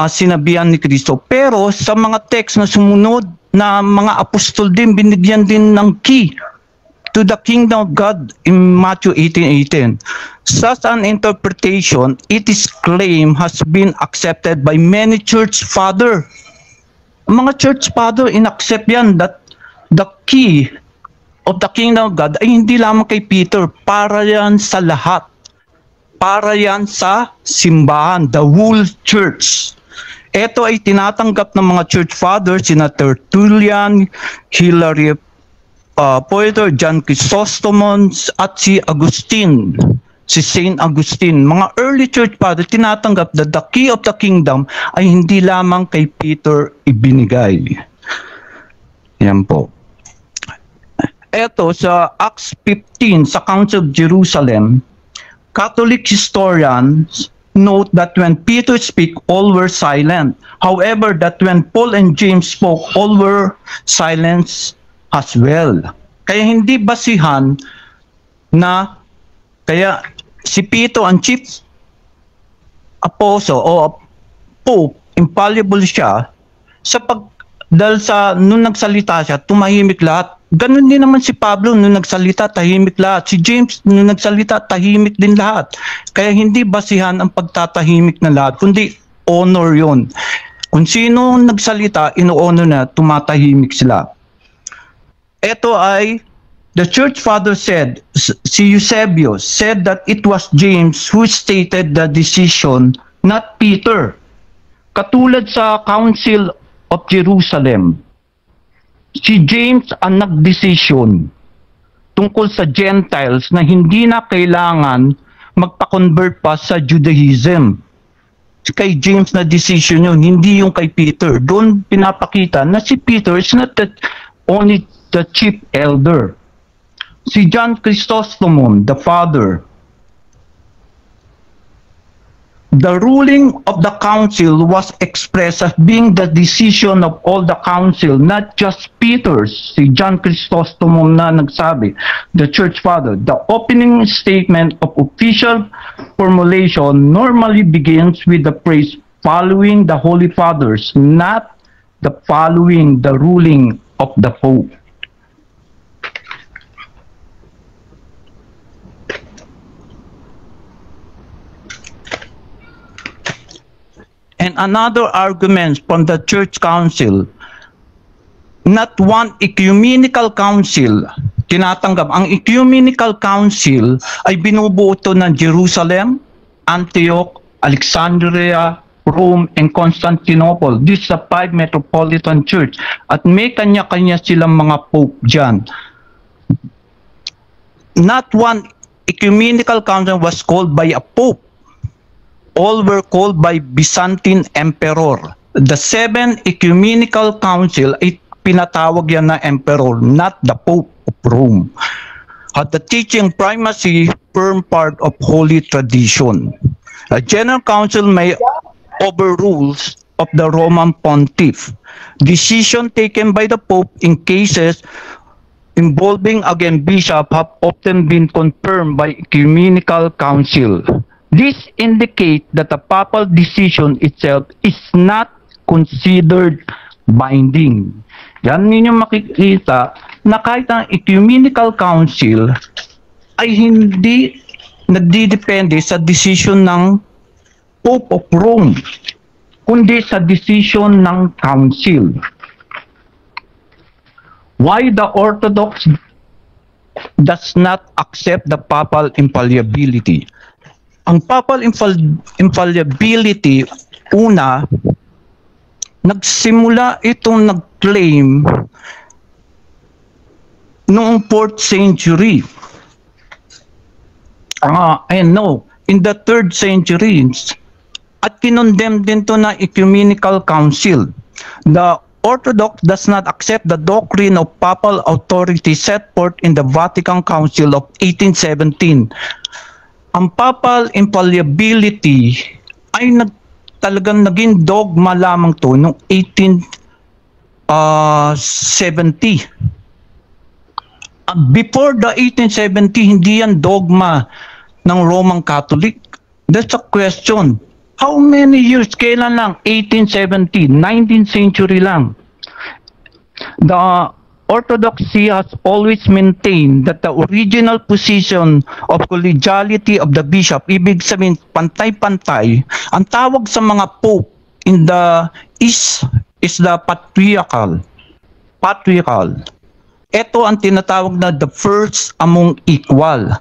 Speaker 3: sinabihan ni Kristo. Pero, sa mga text na sumunod na mga apostol din, binigyan din ng key to the kingdom of God in Matthew 18:18. Such an interpretation, it is claimed, has been accepted by many church father. Mga church father, inaccept yan that the key of the kingdom of God ay hindi lamang kay Peter, para yan sa lahat. Para yan sa simbahan, the whole church. Ito ay tinatanggap ng mga church fathers, sina Tertullian, Hilary Poetor, John Chrysostom, at si Agustin, si Saint Augustine. Mga early church fathers tinatanggap that the key of the kingdom ay hindi lamang kay Peter ibinigay. Yan po. Ito sa Acts 15 sa Council of Jerusalem, Catholic historians note that when Peter spoke, all were silent. However, that when Paul and James spoke, all were silent as well. Kaya hindi basihan na kaya si Peter ang chief apostle o pope, infallible siya dahil sa nung nagsalita siya, tumahimik lahat, ganun din naman si Pablo nung nagsalita, tahimik lahat. Si James nung nagsalita, tahimik din lahat. Kaya hindi basihan ang pagtatahimik na lahat, kundi honor yon. Kung sino nagsalita, ino-honor na, tumatahimik sila. Ito ay, the church father said, si Eusebius said that it was James who stated the decision, not Peter. Katulad sa Council of Jerusalem, si James ang nagdesisyon tungkol sa Gentiles na hindi na kailangan magpa-convert pa sa Judaism. Kay James na decision yun, hindi yung kay Peter. Doon pinapakita na si Peter is not only the chief elder. Si John Chrysostom, the father, the ruling of the council was expressed as being the decision of all the council, not just Peter's. Si John Chrysostom na nagsabi, the church father. The opening statement of official formulation normally begins with the phrase following the Holy Fathers, not the following the ruling of the Pope. And another argument from the church council, not one ecumenical council tinatanggap. Ang ecumenical council ay binubuo ng Jerusalem, Antioch, Alexandria, Rome, and Constantinople. This is a 5 metropolitan church. At may kanya-kanya silang mga pope dyan. Not one ecumenical council was called by a pope. All were called by Byzantine emperor. The 7 ecumenical council ay pinatawag yan na emperor, not the Pope of Rome. At the teaching primacy firm part of holy tradition. A general council may overrules of the Roman pontiff. Decision taken by the Pope in cases involving again bishop have often been confirmed by ecumenical council. This indicates that the papal decision itself is not considered binding. Yan ninyo makikita na kahit ang ecumenical council ay hindi nagdidepende sa decision ng Pope of Rome, kundi sa decision ng council. Why the Orthodox does not accept the papal infallibility? Ang papal infallibility, una, nagsimula itong nag-claim noong 4th century. In the 3rd century. At kinondemn din to na ecumenical council. The Orthodox does not accept the doctrine of papal authority set forth in the Vatican Council of 1817. Ang papal infallibility ay talagang naging dogma lamang to noong 1870. Before the 1870, hindi yan dogma ng Roman Catholic. That's a question. How many years? Kailan lang? 1870, 19th century lang. The Orthodoxy has always maintained that the original position of collegiality of the bishop, ibig sabihin pantay-pantay, ang tawag sa mga pope in the East is the patriarchal. Ito ang tinatawag na the first among equal.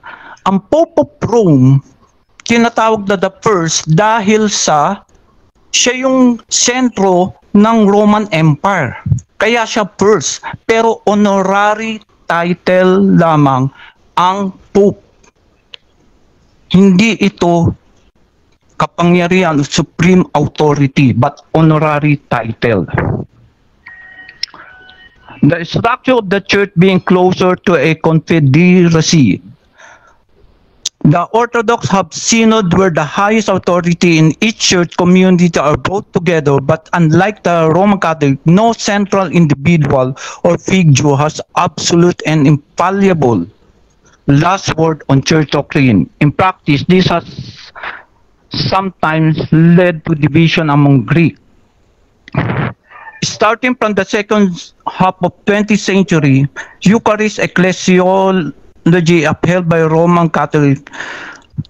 Speaker 3: Ang Pope of Rome, tinatawag na the first dahil sa siya yung sentro ng Roman Empire. Kaya siya first, pero honorary title lamang ang Pope. Hindi ito kapangyarihan, supreme authority, but honorary title. The structure of the church being closer to a confederacy. The Orthodox have synod where the highest authority in each church community are brought together, but unlike the Roman Catholic, no central individual or figure has absolute and infallible last word on church doctrine. In practice, this has sometimes led to division among Greek. starting from the second half of 20th century, Eucharist ecclesiology upheld by Roman Catholic.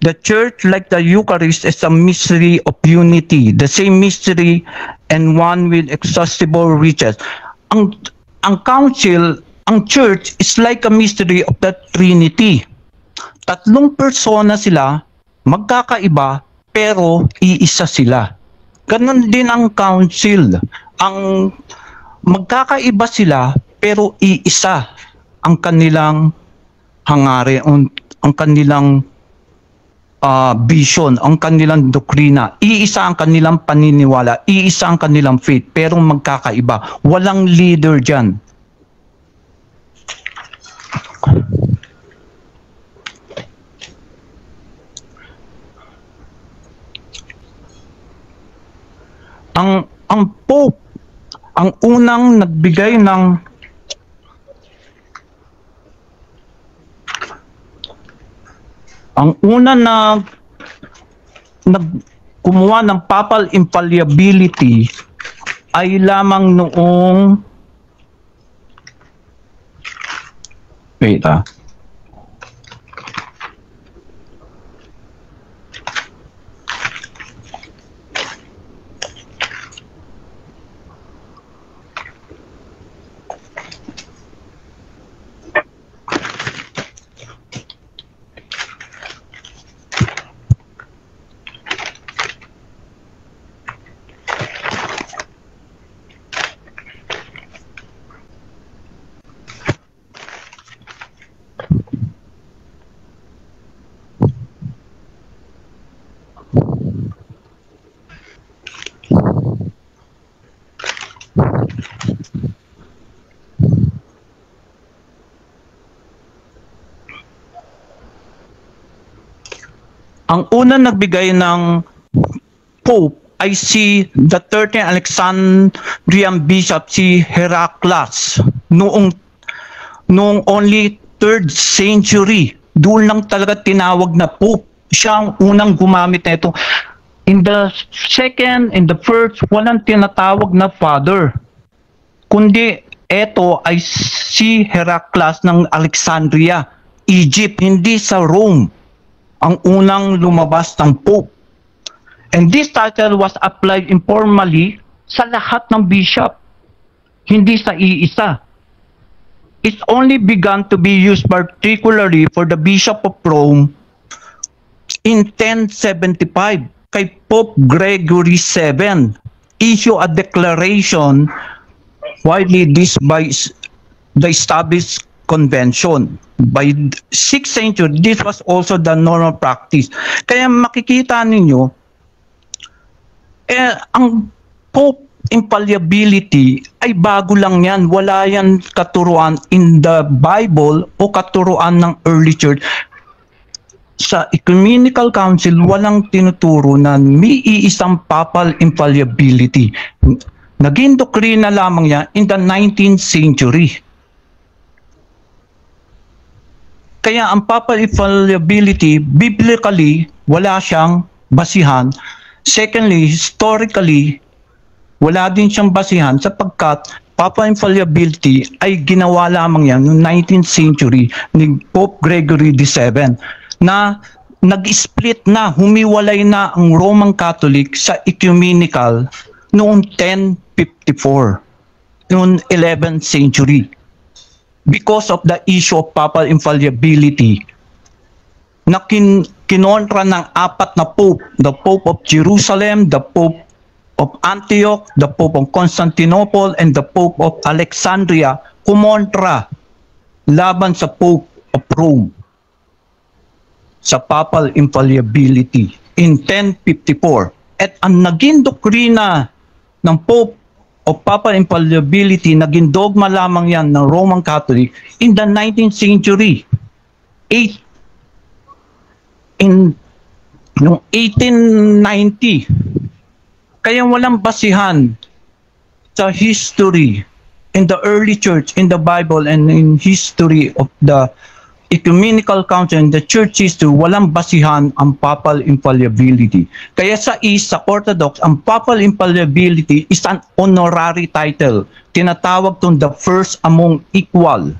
Speaker 3: The Church, like the Eucharist, is a mystery of unity, the same mystery and one with exhaustible riches. Ang council, ang Church is like a mystery of the Trinity. Tatlong persona sila, magkakaiba, pero iisa sila. Ganon din ang council. Ang magkakaiba sila, pero iisa ang kanilang hangarin, ang kanilang vision, ang kanilang doktrina. Iisa ang kanilang paniniwala, iisa ang kanilang faith, pero magkakaiba. Walang leader dyan. Ang Pope, ang unang nagbigay ng kumuha ng papal infallibility ay lamang noong ang unang nagbigay ng Pope ay si the 13th Alexandrian Bishop, si Heraclius, noong only 3rd century. Doon lang talaga tinawag na Pope. Siya ang unang gumamit na ito. In the second, in the first, walang tinatawag na Father. Kundi ito ay si Heraclius ng Alexandria, Egypt, hindi sa Rome. Ang unang lumabas ng Pope. And this title was applied informally sa lahat ng bishop, hindi sa iisa. It only began to be used particularly for the Bishop of Rome in 1075 kay Pope Gregory VII. Issue a declaration widely this by the established convention. By 6th century, this was also the normal practice. Kaya makikita ninyo, ang Pope infallibility ay bago lang yan. Wala yan katuruan in the Bible o katuruan ng early church. Sa Ecumenical Council, walang tinuturo na may iisang papal infallibility. Naging doktrina lamang yan in the 19th century. Kaya ang papal infallibility, biblically, wala siyang basihan. Secondly, historically, wala din siyang basihan sapagkat papal infallibility ay ginawa lamang yan noong 19th century ni Pope Gregory VII na nag-split na, humiwalay na ang Roman Catholic sa ecumenical noong 1054, noong 11th century. Because of the issue of papal infallibility na kinontra ng apat na Pope, the Pope of Jerusalem, the Pope of Antioch, the Pope of Constantinople, and the Pope of Alexandria, kumontra laban sa Pope of Rome sa papal infallibility in 1054. At ang naging doktrina ng Pope of papal infallibility, naging dogma lamang yan ng Roman Catholic in the 19th century. In 1890. Kaya walang basihan sa history in the early church, in the Bible, and in history of the ecumenical council and the church history, walang basihan ang papal infallibility. Kaya sa Orthodox, ang papal infallibility is an honorary title. Tinatawag tong the first among equal.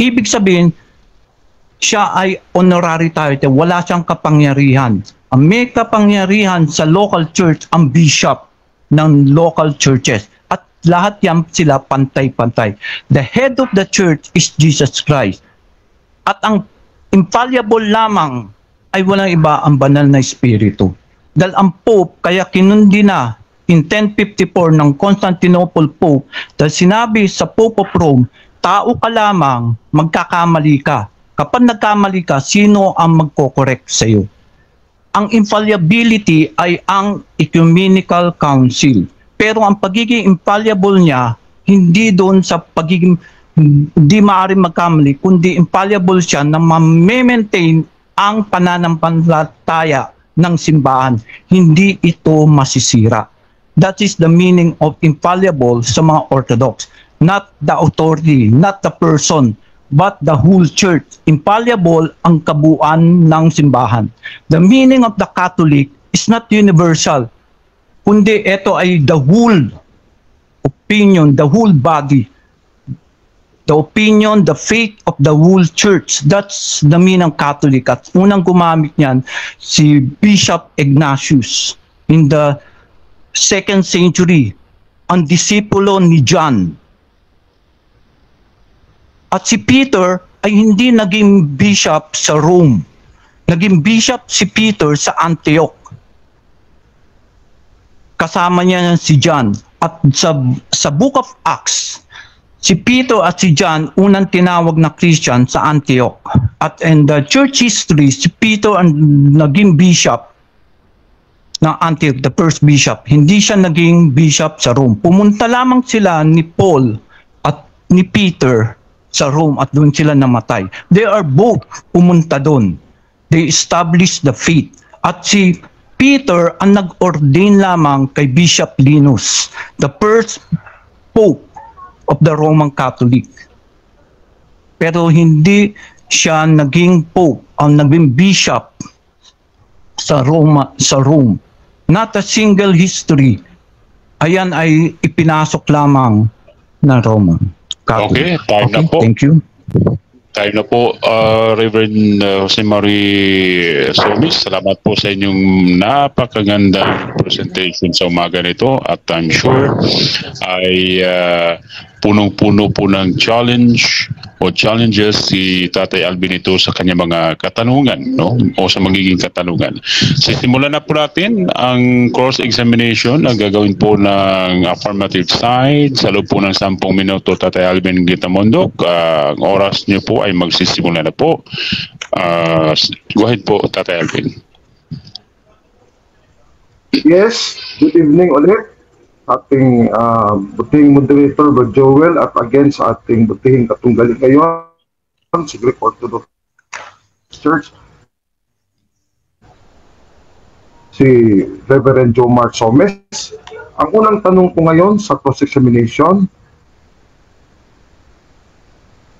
Speaker 3: Ibig sabihin, siya ay honorary title, wala siyang kapangyarihan. Ang may kapangyarihan sa local church, ang bishop ng local churches. At lahat yan sila pantay-pantay. The head of the church is Jesus Christ. At ang infallible lamang ay walang iba, ang banal na espiritu. Dahil ang Pope, kaya kinundi na in 1054 ng Constantinople Pope, dahil sinabi sa Pope of Rome, tao ka lamang, magkakamali ka. Kapag nagkamali ka, sino ang magko-correct sa iyo? Ang infallibility ay ang ecumenical council. Pero ang pagiging infallible niya, hindi doon sa pagiging hindi maaaring magkamali, kundi infallible siya na ma-maintain ang pananampalataya ng simbahan. Hindi ito masisira. That is the meaning of infallible sa mga Orthodox. Not the authority, not the person, but the whole church. Infallible ang kabuuan ng simbahan. The meaning of the Catholic is not universal, kundi ito ay the whole opinion, the whole body, the opinion, the faith of the whole church. That's the meaning of Catholic. At unang gumamit niyan si Bishop Ignatius in the 2nd century, ang disipulo ni John. At si Peter ay hindi naging bishop sa Rome. Naging bishop si Peter sa Antioch. Kasama niya si John. At sa Book of Acts, si Peter at si John unang tinawag na Christian sa Antioch. At in the church history, si Peter ang naging bishop ng Antioch, the first bishop. Hindi siya naging bishop sa Rome. Pumunta lamang sila ni Paul at ni Peter sa Rome at doon sila namatay. They are both pumunta doon. They established the faith. At si Peter ang nag-ordain lamang kay Bishop Linus, the first Pope of the Roman Catholic. Pero hindi siya naging Pope, ang naging Bishop sa Rome. Not a single history. Ayan ay ipinasok lamang ng Roman Catholic.
Speaker 1: Okay, time na po.
Speaker 3: Thank you.
Speaker 1: Time na po, Reverend Jose Marie Solis. Salamat po sa inyong napakagandang presentation sa umaga nito. At I'm sure ay punong-puno po ng challenges si Tatay Alvin ito sa kanyang mga katanungan, no? O sa magiging katanungan. Sisimulan na po natin ang cross-examination na gagawin po ng affirmative side sa loob po ng 10 minuto. Tatay Alvin Gitamondok, ang oras niyo po ay magsisimula na po. Go ahead po, Tatay Alvin.
Speaker 2: Yes, good evening ulit. Ating butihing moderator, Brother Joel, at again sa ating butihing katunggali ngayon, si Greek Orthodox Church, si Reverend Joe Mark Somes. Ang unang tanong ko ngayon sa cross-examination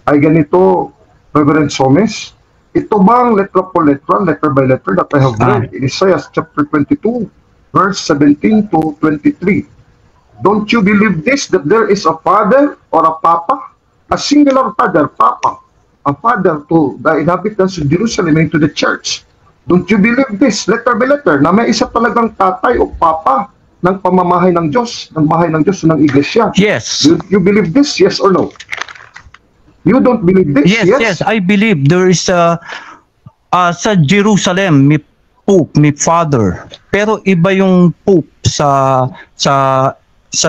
Speaker 2: ay ganito, Reverend Somes. Ito bang letter for letter, letter by letter that I have read in Isaiah chapter 22, verse 17 to 23? Don't you believe this, that there is a father or a papa? A singular father, papa. A father to the inhabitants of Jerusalem and to the church. Don't you believe this, letter by letter, na may isa talagang tatay o papa ng pamamahay ng Diyos, ng bahay ng Diyos, ng iglesia?
Speaker 3: Yes.
Speaker 2: Do you believe this, yes or no? You don't believe this?
Speaker 3: Yes, I believe there is sa Jerusalem may Pope, may Father. Pero iba yung Pope sa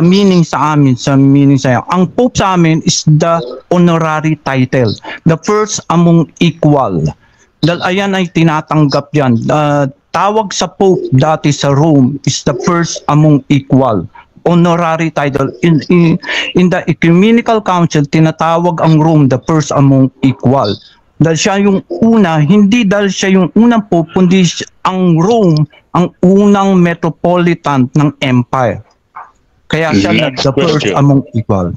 Speaker 3: meaning sa amin, Ang Pope sa amin is the honorary title, the first among equal. Dahil ayan ay tinatanggap yan. Tawag sa Pope dati sa Rome is the first among equal. Honorary title. In the Ecumenical Council, tinatawag ang Rome the first among equal. Dahil siya yung una, hindi dahil siya yung unang Pope, kundi ang Rome ang unang metropolitan ng empire. Kaya siya the first among equal.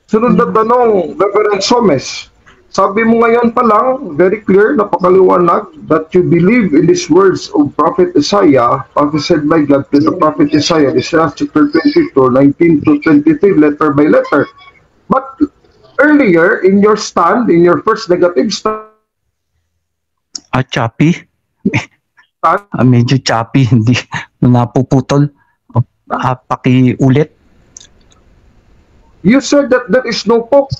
Speaker 2: Sunod na tanong, Reverend Somes. Sabi mo ngayon pa lang, very clear, napakaliwanag, that you believe in these words of Prophet Isaiah, prophesied by God to the Prophet Isaiah, Isaiah chapter 22, 19 to 23, letter by letter. But earlier, in your stand, in your first negative stand,
Speaker 3: Choppy? Medyo choppy, hindi napuputol. Pakiulit.
Speaker 2: you said that there is no Pope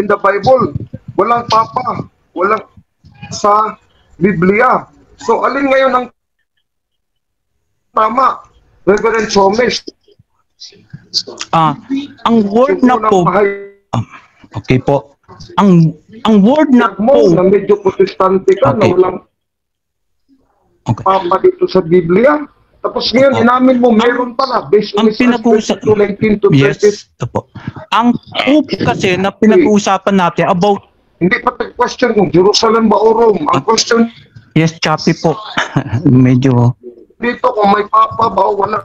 Speaker 2: in the Bible. Walang Papa, walang sa Biblia. So, alin ngayon ang tama? Reverend Somes.
Speaker 3: Ang word na Pope, okay po. Ang word na Pope,
Speaker 2: na medyo protestante ka, na walang Papa dito sa Biblia. Tapos ngayon, inamin mo, meron pala. Based on
Speaker 3: ang pinag-uusap,
Speaker 2: 19 to 20.
Speaker 3: yes, po. Ang Pope kasi na pinag-uusapan natin about,
Speaker 2: hindi pa question kung Jerusalem ba o Rome. Ang question
Speaker 3: yes, choppy po. Medyo,
Speaker 2: dito kung may Papa ba o wala.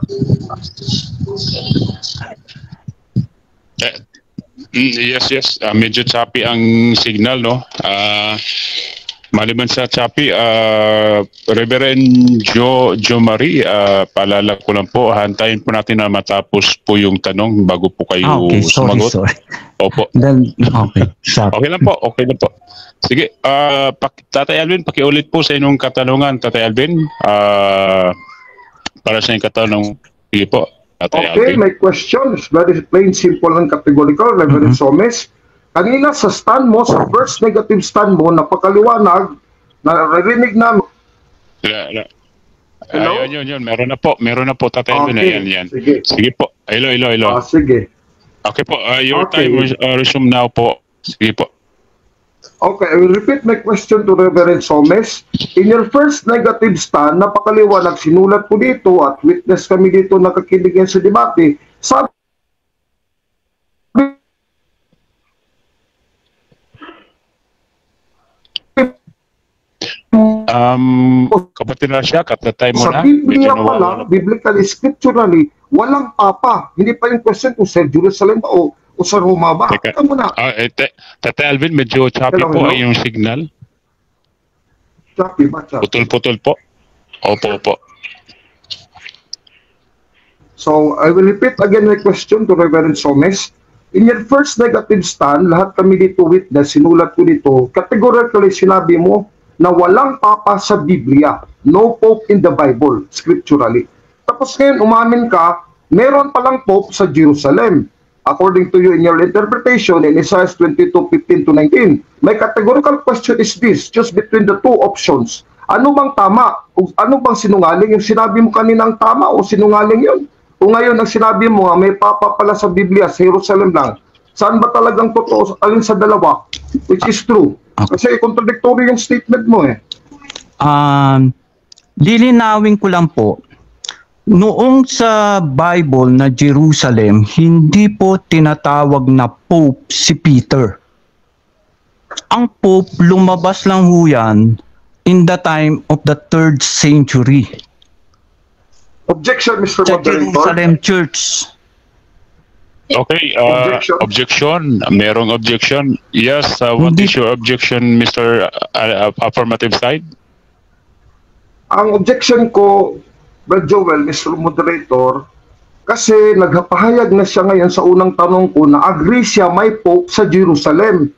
Speaker 1: Yes. Medyo choppy ang signal, no? Maliban sa choppy, Reverend Jo Marie, paalala ko lang po, hantayin po natin na matapos po yung tanong bago po kayo
Speaker 3: okay,
Speaker 1: sumagot.
Speaker 3: sorry.
Speaker 1: Opo.
Speaker 3: Then, okay, sorry.
Speaker 1: Okay lang po. Sige, Tatay Alvin, pakiulit po sa inyong katanungan, Tatay Alvin. Para sa inyong katanong, sige po, Tatay
Speaker 2: Okay,
Speaker 1: Alvin.
Speaker 2: my question is very plain, simple, and categorical, Reverend Somes. Kanina sa stand mo, sa first negative stand mo, napakaliwanag, naririnig namin. Hello?
Speaker 1: Ayun. Meron na po, Tatay Alvin.
Speaker 2: Okay,
Speaker 1: Ayan.
Speaker 2: sige.
Speaker 1: Sige po. Hello.
Speaker 2: Sige.
Speaker 1: Okay po, your
Speaker 2: Okay.
Speaker 1: time resume now po. Sige po.
Speaker 2: Okay, I will repeat my question to Reverend Somes. In your first negative stand, napakaliwanag, sinulat ko dito at witness kami dito nakakinig yan sa debate. Sabi
Speaker 1: Kapatid na siya, katatay mo
Speaker 2: sa
Speaker 1: na.
Speaker 2: Biblia
Speaker 1: Medyo
Speaker 2: pa lang, biblically, scripturally, walang Papa. Hindi pa yung question kung sa Jerusalem ba o sa Roma ba.
Speaker 1: Teka.
Speaker 2: Teka muna.
Speaker 1: Tatay Alvin, medyo choppy
Speaker 2: Hello,
Speaker 1: po
Speaker 2: hello?
Speaker 1: ay yung signal.
Speaker 2: Choppy ba, choppy?
Speaker 1: Putol-putol po. Opo.
Speaker 2: So, I will repeat again my question to Reverend Somes. In your first negative stand, lahat kami dito witness, sinulat ko dito, categorically sinabi mo na walang Papa sa Biblia. No Pope in the Bible, scripturally. Tapos ngayon, umamin ka, meron palang Pope sa Jerusalem. According to you in your interpretation in Isaiah 22:15 to 19. My categorical question is this, just between the two options. Ano bang tama? Ano bang sinungaling? Yung sinabi mo kaninang tama o sinungaling yun? Kung ngayon ang sinabi mo may Papa pala sa Biblia, sa Jerusalem lang, saan ba talagang totoo? Alin sa dalawa? Which is true. Kasi contradictory yung statement mo eh.
Speaker 3: Lilinawin ko lang po, noong sa Bible na Jerusalem, hindi po tinatawag na Pope si Peter. Ang Pope, lumabas lang ho yan in the time of the 3rd century.
Speaker 2: Objection, Mr.
Speaker 3: Sa
Speaker 2: Moderator.
Speaker 3: Jerusalem Church.
Speaker 1: Okay,
Speaker 2: Objection.
Speaker 1: objection. Merong objection. Yes, what
Speaker 3: Hindi.
Speaker 1: is your objection, Mr. Affirmative side?
Speaker 2: Ang objection ko, Brad Joel, Mr. Moderator, kasi nagpahayag na siya ngayon sa unang tanong ko na agree siya may Pope sa Jerusalem.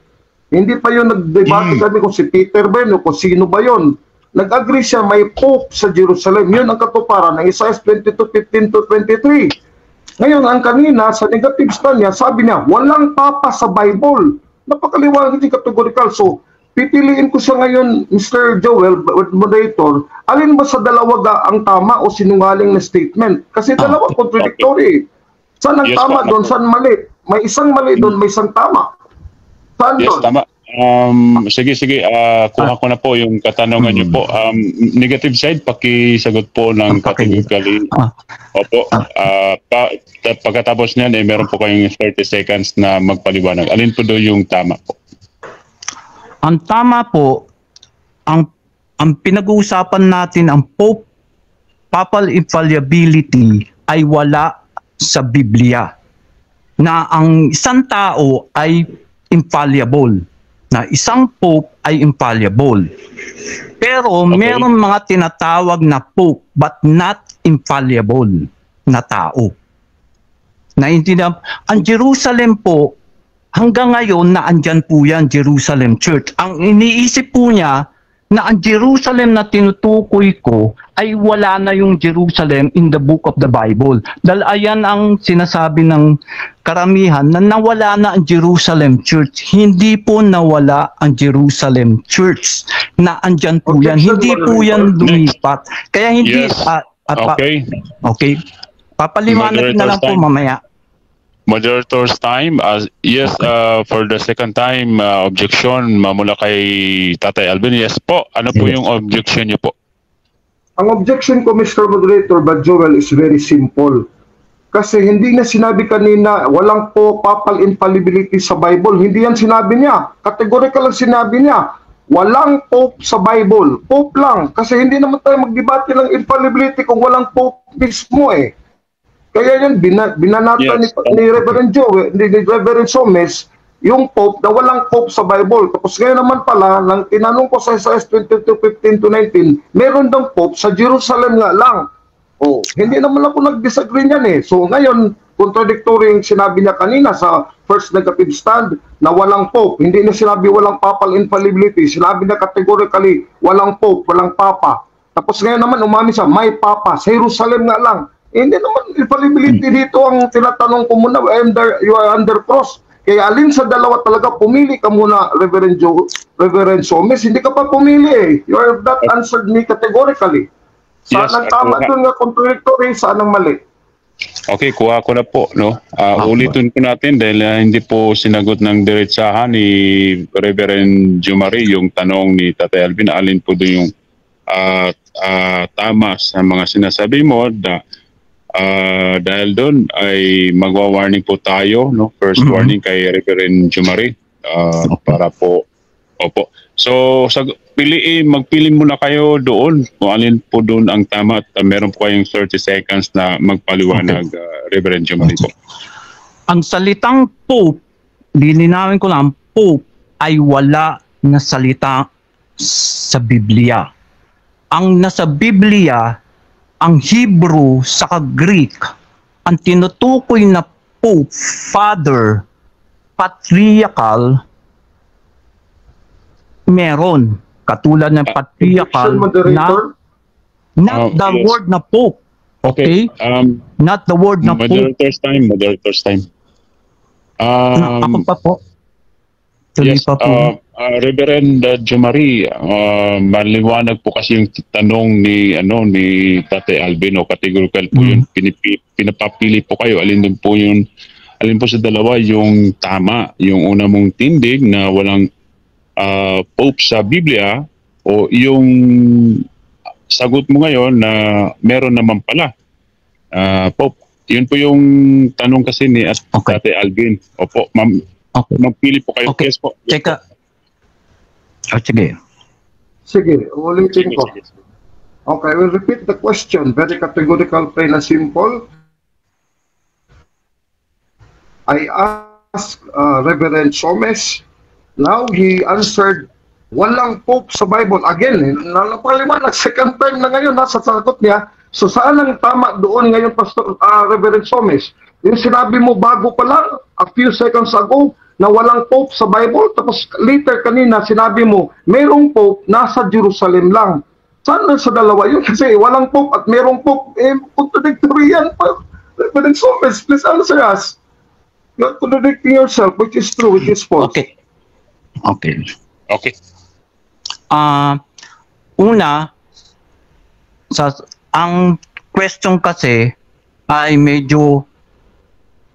Speaker 2: Hindi pa yun nag-debate kami kung si Peter ba yun o kung sino ba yun. Nag-agree siya may Pope sa Jerusalem. Yun ang katuparan ng Isaiah 22:15 to 23. Ngayon, ang kanina, sa negative stand niya, sabi niya, walang Papa sa Bible. Napakaliwanag, hindi categorical. So, pipiliin ko siya ngayon, Mr. Joel, Moderator, alin ba sa dalawa ang tama o sinungaling na statement? Kasi dalawa contradictory. Saan ang
Speaker 1: Yes,
Speaker 2: tama
Speaker 1: tama
Speaker 2: doon?
Speaker 1: po.
Speaker 2: Saan mali? May isang mali doon, may isang tama. Saan
Speaker 1: Yes,
Speaker 2: doon?
Speaker 1: tama. Sige. Kuha ko na po yung katanungan niyo po. Negative side, pakisagot po ng categorically. Opo. Pagkatapos niyan, meron po kayong 30 seconds na magpaliwanag. Alin po doon yung tama po?
Speaker 3: Ang tama po, ang pinag-uusapan natin, ang Pope, Papal infallibility ay wala sa Biblia. Na ang isang tao ay infallible. na isang pope ay infallible. Pero meron mga tinatawag na pope but not infallible na tao. Naintindihan? Ang Jerusalem po, hanggang ngayon na andyan po yan, Jerusalem Church. Ang iniisip po niya na ang Jerusalem na tinutukoy ko ay wala na yung Jerusalem in the book of the Bible. Dahil ayan ang sinasabi ng karamihan na nawala na ang Jerusalem Church. Hindi po nawala ang Jerusalem Church. Na andyan po yan. Hindi po yan lumipat. Kaya hindi...
Speaker 1: Yes.
Speaker 3: Okay. Papaliwanag na lang po mamaya.
Speaker 1: Moderator's time. Yes, for the second time, objection mula kay Tatay Alvin. Yes po. Ano po yung objection niyo po?
Speaker 2: Ang objection ko, Mr. Moderator, but Joel, is very simple. Kasi hindi na sinabi kanina, walang po papal infallibility sa Bible. Hindi yan sinabi niya. Categorical lang sinabi niya. Walang pope sa Bible. Pope lang. Kasi hindi naman tayo magdebate ng infallibility kung walang pope mismo eh. Kaya yan, binanata ni Reverend Joe, ni Reverend Somes, yung pope na walang pope sa Bible. Tapos ngayon naman pala, nang tinanong ko sa Isaiah 22:15-19, meron daw pope sa Jerusalem nga lang. Oh, hindi naman ako nag-disagree niyan eh. So ngayon, contradictory yung sinabi niya kanina sa first negative stand na walang pope. Hindi na sinabi walang papal infallibility. Sinabi niya categorically, walang pope, walang papa. Tapos ngayon naman, umami siya, may papa. Sa Jerusalem nga lang. Hindi naman infallibility dito ang tinatanong ko muna, you are under cross. Kaya alin sa dalawa talaga, pumili ka muna, Reverend Joe, Reverend Somes, hindi ka pa pumili eh. You have not answered me categorically. Saan ang tama doon nga contradictory, saan ang mali?
Speaker 1: Okay, kuha ko na po, no? Ulitin po natin dahil hindi po sinagot ng diretsahan ni Reverend Jumari yung tanong ni Tatay Alvin, alin po doon yung tama sa mga sinasabi mo na dahil doon ay magwa-warning po tayo, no? First warning kay Reverend Jumari para po. Opo. So, magpili muna kayo doon kung alin po doon ang tama at meron po kayong 30 seconds na magpaliwanag, Reverend Jumari po.
Speaker 3: Ang salitang Pope, lilinawin ko lang, Pope ay wala na salita sa Biblia. Ang nasa Biblia, ang Hebrew saka Greek, ang tinutukoy na Pope, Father, Patriarchal, meron. Katulad ng patriarchal na not the word na Pope. Okay? Not the word na Pope.
Speaker 1: Moderator's time.
Speaker 3: Ako pa po.
Speaker 1: Yes, Reverend Jumari, maliwanag po kasi yung tanong ni Tatay Alvin, o categorical po yun. Pinapapili po kayo, alin po sa dalawa yung tama, yung una mong tindig na walang Pope sa Biblia, o yung sagot mo ngayon na meron naman pala Pope. Yun po yung tanong kasi ni Tatay Alvin. Opo, ma'am.
Speaker 3: Okay.
Speaker 1: Magpili po kayo.
Speaker 3: Okay.
Speaker 1: Yes po.
Speaker 3: Teka. Sige.
Speaker 2: Sige, ulitin ko. Okay, we'll repeat the question. Very categorical, plain and simple. I asked Reverend Somes. Now he answered, walang Pope sa Bible. Again, napaliwanag, second time na ngayon, nasa sagot niya. So saan ang tama doon ngayon, Pastor Reverend Somes? Yung sinabi mo bago pa lang, a few seconds ago, na walang Pope sa Bible, tapos later kanina sinabi mo, merong Pope, nasa Jerusalem lang. Saan sa dalawa yun? Kasi walang Pope at merong Pope, contradictory yan. Reverend Somes, please answer us. You're contradicting yourself, which is true, which is false.
Speaker 3: Okay. Una, ang question kasi ay medyo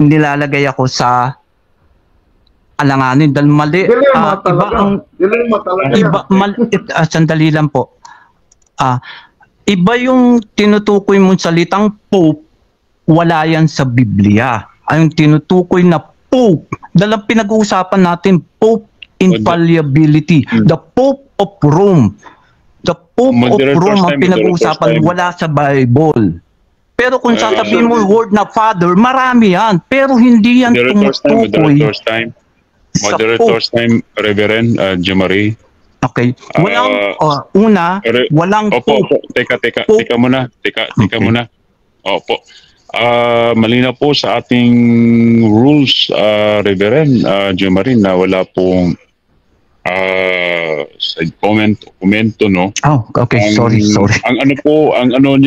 Speaker 3: nilalagay ako sa alanganin dahil mali.
Speaker 2: Dilema talaga.
Speaker 3: Sandali lang po. Iba yung tinutukoy mong salitang Pope, wala yan sa Biblia. Ang tinutukoy na Pope, dahil pinag-uusapan natin, Pope infallibility. The Pope of Rome. The Pope of Rome ang pinag-uusapan, wala sa Bible. Pero kung sasabihin mo word na Father, marami yan. Pero hindi yan tumutukoy. sa
Speaker 1: Moderator's time, Reverend Jumari.
Speaker 3: Okay. Walang, una, walang
Speaker 1: Opo,
Speaker 3: Pope.
Speaker 1: teka muna. Teka
Speaker 3: Okay.
Speaker 1: muna. Opo. Malinaw po sa ating rules, Reverend Jumari, na wala pong side komento, no?
Speaker 3: Oh, okay. Sorry.
Speaker 1: Ang role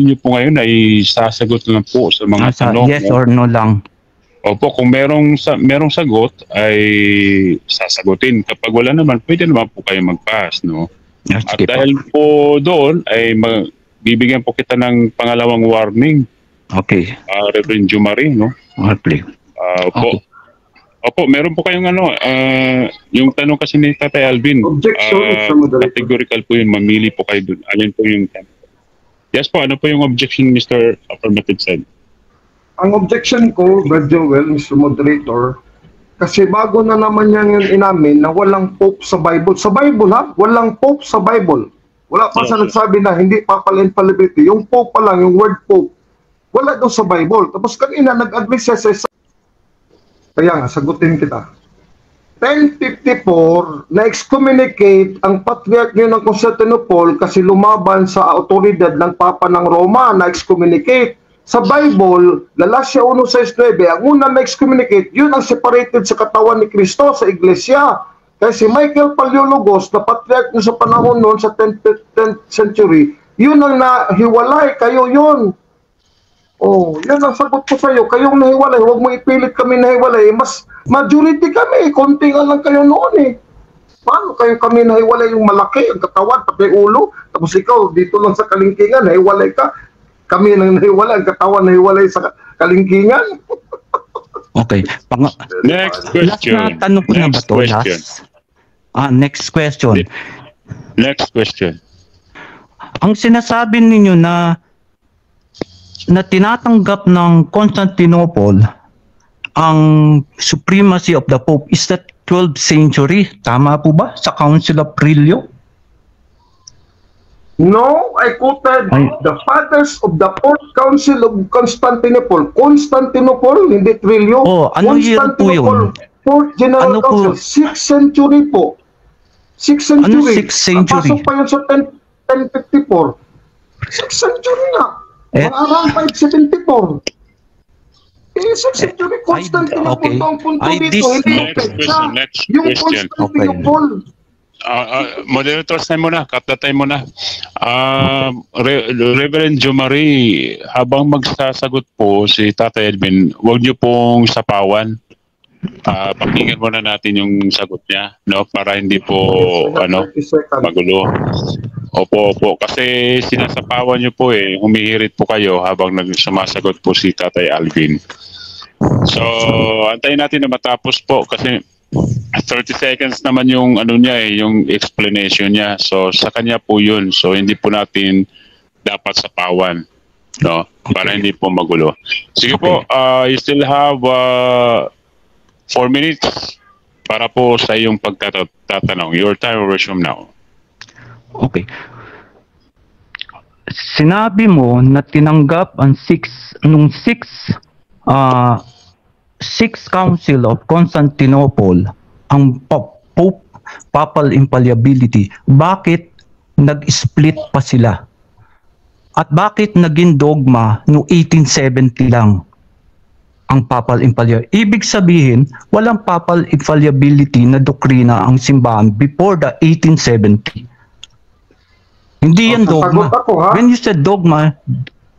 Speaker 1: niyo po ngayon ay sasagot lang po sa mga tanong.
Speaker 3: Yes
Speaker 1: no?
Speaker 3: or no lang.
Speaker 1: Opo, kung merong sagot ay sasagutin. Kapag wala naman, pwede naman po kayo mag-pass, no?
Speaker 3: Yes,
Speaker 1: At
Speaker 3: sige po.
Speaker 1: dahil po doon ay bibigyan po kita ng pangalawang warning,
Speaker 3: Okay.
Speaker 1: Reverend Jumari, no?
Speaker 3: Okay.
Speaker 1: Opo.
Speaker 3: Okay.
Speaker 1: Opo, meron po kayong yung tanong kasi ni Tatay Alvin.
Speaker 2: Objection, Mr. Moderator.
Speaker 1: Categorical po yun, mamili po kayo doon. Alin po yung tanong? Yes po, ano po yung objection, Mr. Affirmative said?
Speaker 2: Ang objection ko, Brad Joel, Mr. Moderator, kasi bago na naman yan yung inamin na walang Pope sa Bible. Sa Bible ha? Walang Pope sa Bible. Wala pa sa nagsabi na hindi papal-infallibility. Yung Pope pa lang, yung word Pope, wala daw sa Bible. Tapos kanina nag-agree siya sa kaya nga, sagutin kita. 1054, na-excommunicate ang patriarch ngayon ng Constantinople kasi lumaban sa autoridad ng Papa ng Roma, na-excommunicate. Sa Bible, Galatia 1:6-9, ang unang na-excommunicate, yun ang separated sa katawan ni Kristo sa iglesia. Kaya si Michael Paleologos, na patriarch na sa panahon noon sa 10th century, yun ang nahiwalay, kayo yun. Oh, yan ang sagot ko sa iyo. Kayong nahiwalay, huwag mo ipilit kami nahiwalay. Mas majority kami, konti nga lang kayo noon eh. Paano kayo kami nahiwalay, yung malaki, ang katawan, pati ulo, tapos ikaw dito lang sa kalingkingan, nahiwalay ka. Kami nang nahiwalay, ang katawan nahiwalay sa kalingkingan.
Speaker 3: Okay.
Speaker 1: Next
Speaker 3: Last
Speaker 1: question.
Speaker 3: na tanong ko na ba to? Next question.
Speaker 1: Next question.
Speaker 3: Ang sinasabi ninyo na tinatanggap ng Constantinople ang supremacy of the Pope is that 12th century. Tama po ba? Sa Council of Trillo?
Speaker 2: No, I quoted the fathers of the Fourth Council of Constantinople. Constantinople, hindi Trillo.
Speaker 3: Oh, ano year po yun?
Speaker 2: Fourth General
Speaker 3: Ano po?
Speaker 2: Council, 6th century po. 6th century.
Speaker 3: Ano 6th century?
Speaker 2: Pasok pa yun sa 1054. 6th century na. Around 574. 6th century, Constantinople
Speaker 3: okay.
Speaker 2: ang punto dito.
Speaker 1: Next
Speaker 2: Yung
Speaker 1: question.
Speaker 2: Constantinople.
Speaker 1: Moderator, time mo na. Cut the time mo na. Reverend Jumari, habang magsasagot po si Tatay Edwin, huwag niyo pong sapawan. Pakinggan muna natin yung sagot niya, no, para hindi po magulo. Opo, kasi sinasapawan niyo po humihirit po kayo habang sumasagot po si Tatay Alvin. So, antayin natin na matapos po kasi 30 seconds naman yung yung explanation niya. So, sa kanya po yun. So, hindi po natin dapat sapawan, no, para hindi po magulo. Sige po, you still have 4 minutes para po sa iyong pagtatanong. Your time will resume now.
Speaker 3: Okay. Sinabi mo na tinanggap ang 6th Council of Constantinople ang Pope Papal Infallibility. Bakit nag-split pa sila? At bakit naging dogma no 1870 lang ang Papal Infallibility? Ibig sabihin, walang Papal Infallibility na doktrina ang simbahan before the 1870. Hindi yan dogma.
Speaker 2: Ako,
Speaker 3: When you said dogma,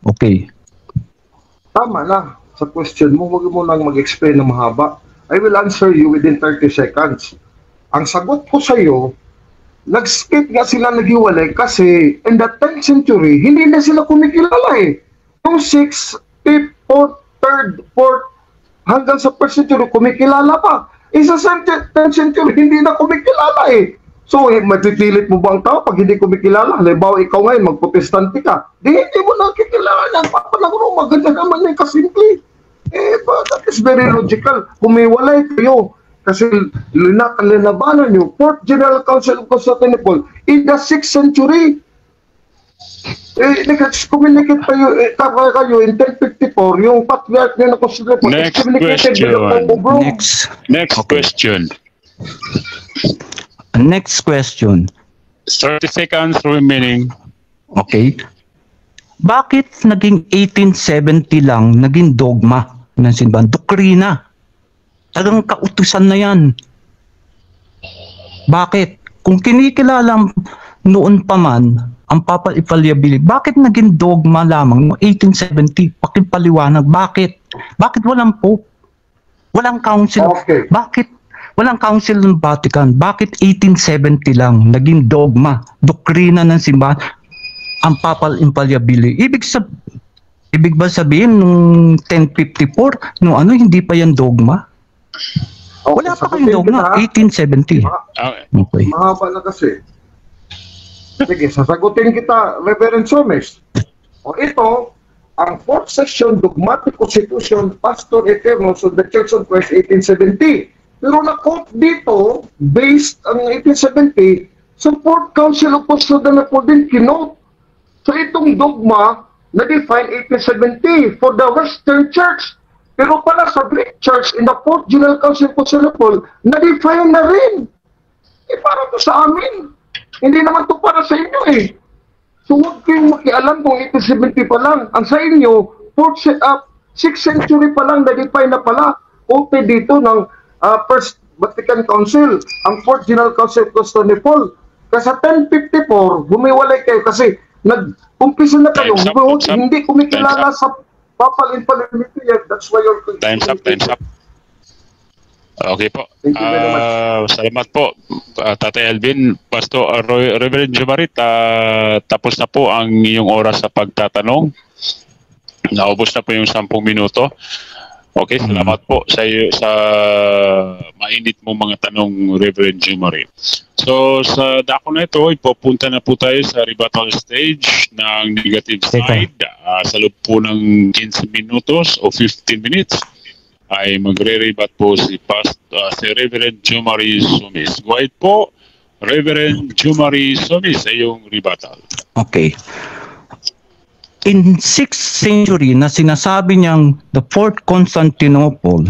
Speaker 3: okay.
Speaker 2: Tama na. Sa question mo, huwag mo lang mag-explain ng mahaba. I will answer you within 30 seconds. Ang sagot ko sa iyo, nag-skip nga sila naghiwalay kasi in the 10th century, hindi na sila kumikilala eh. Yung 6th, 5th, 4th, 3rd, 4th, hanggang sa 1st century, kumikilala pa. Isa sa 10th century, hindi na kumikilala eh. So, matipilit mo ba ang tao pag hindi kumikilala? Halimbawa, ikaw ngayon, magprotestante ka. Di, hindi mo nakikilala yan. Papa ng Roma, ganda naman yung kasimple. That is very logical. Kumiwalay kayo. Kasi linakalabanan nyo, 4th General Council of Constantinople in the 6th century. Nag-communicate kayo in 1054, yung patriarch niya na Constantinople.
Speaker 1: Next
Speaker 2: excommunicated by the Pope of Rome.
Speaker 1: Next question.
Speaker 3: Next question.
Speaker 1: 30 seconds remaining.
Speaker 3: Okay. Bakit naging 1870 lang naging dogma ng simbahan? Doktrina. Talagang kautusan na yan. Bakit? Kung kinikilala noon pa man ang papal infallibility, bakit naging dogma lamang noong 1870? Pakipaliwanag. Bakit? Bakit walang pope? Walang council?
Speaker 2: Okay.
Speaker 3: Bakit walang council ng Vatican? Bakit 1870 lang naging dogma, doktrina ng simbahan ang papal infallibility? Ibig ba sabihin nung 1054, nung hindi pa yan dogma? Wala pa kayong dogma, 1870. Okay.
Speaker 2: Mahaba na kasi. Sige, sasagutin kita, Reverend Somes. O ito, ang 4th Session Dogmatic Constitution Pastor Eternos of the Church of Christ 1870. Pero na-quote dito, based ang 1870, sa 4th Council of Apostles din kinote. So itong dogma na-define 1870 for the Western Church. Pero pala sa Greek Church in the 4th General Council of Apostles, na-define na rin. Para to sa amin. Hindi naman to para sa inyo eh. So huwag kayong makialam kung 1870 pa lang. Ang sa inyo, 6th century pa lang na-define na pala. Okay dito ng First Vatican Council, ang 4th General Council of Constantinople. Kasi sa 1054, humiwalay kayo kasi nag-umpisa na kayo. Hindi kumikilala sa papal infallibility. That's why you're...
Speaker 1: Time's up. Okay po.
Speaker 2: Thank you very much.
Speaker 1: Salamat po, Tatay Alvin. Pastor Reverend Jumarit, tapos na po ang iyong oras sa pagtatanong. Naubos na po yung 10 minuto. Okay, salamat po sa mainit mo mga tanong, Reverend Jumarit. So, sa dako na ito, ipupunta na po tayo sa rebuttal stage ng negative side. Sa loob po ng 15 minutos o 15 minutes. Ay magre-rebat po si Reverend Jumari Sumis. Go ahead po, Reverend Jumari Sumis, sa iyong rebuttal. Okay. In 6th century na sinasabi niyang the 4th Constantinople,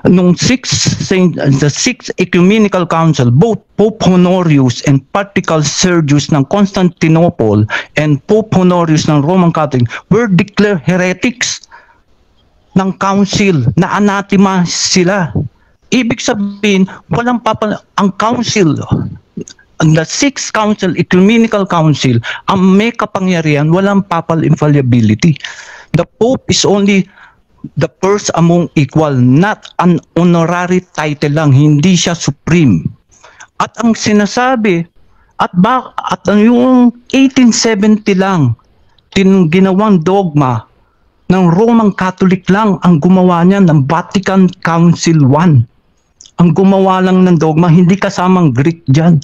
Speaker 1: nung the 6th Ecumenical Council, both Pope Honorius and Patriarch Sergius ng Constantinople and Pope Honorius ng Roman Catholic were declared heretics ng council, na anathema sila. Ibig sabihin, walang ang council, the 6th Council, Ecumenical Council, ang may kapangyarihan, walang papal infallibility. The Pope is only the first among equal, not an honorary title lang, hindi siya supreme. At ang sinasabi, at yung 1870 lang, ginawang dogma, ng Roman Catholic lang ang gumawa niya, ng Vatican Council I. Ang gumawa lang ng dogma, hindi kasamang Greek dyan.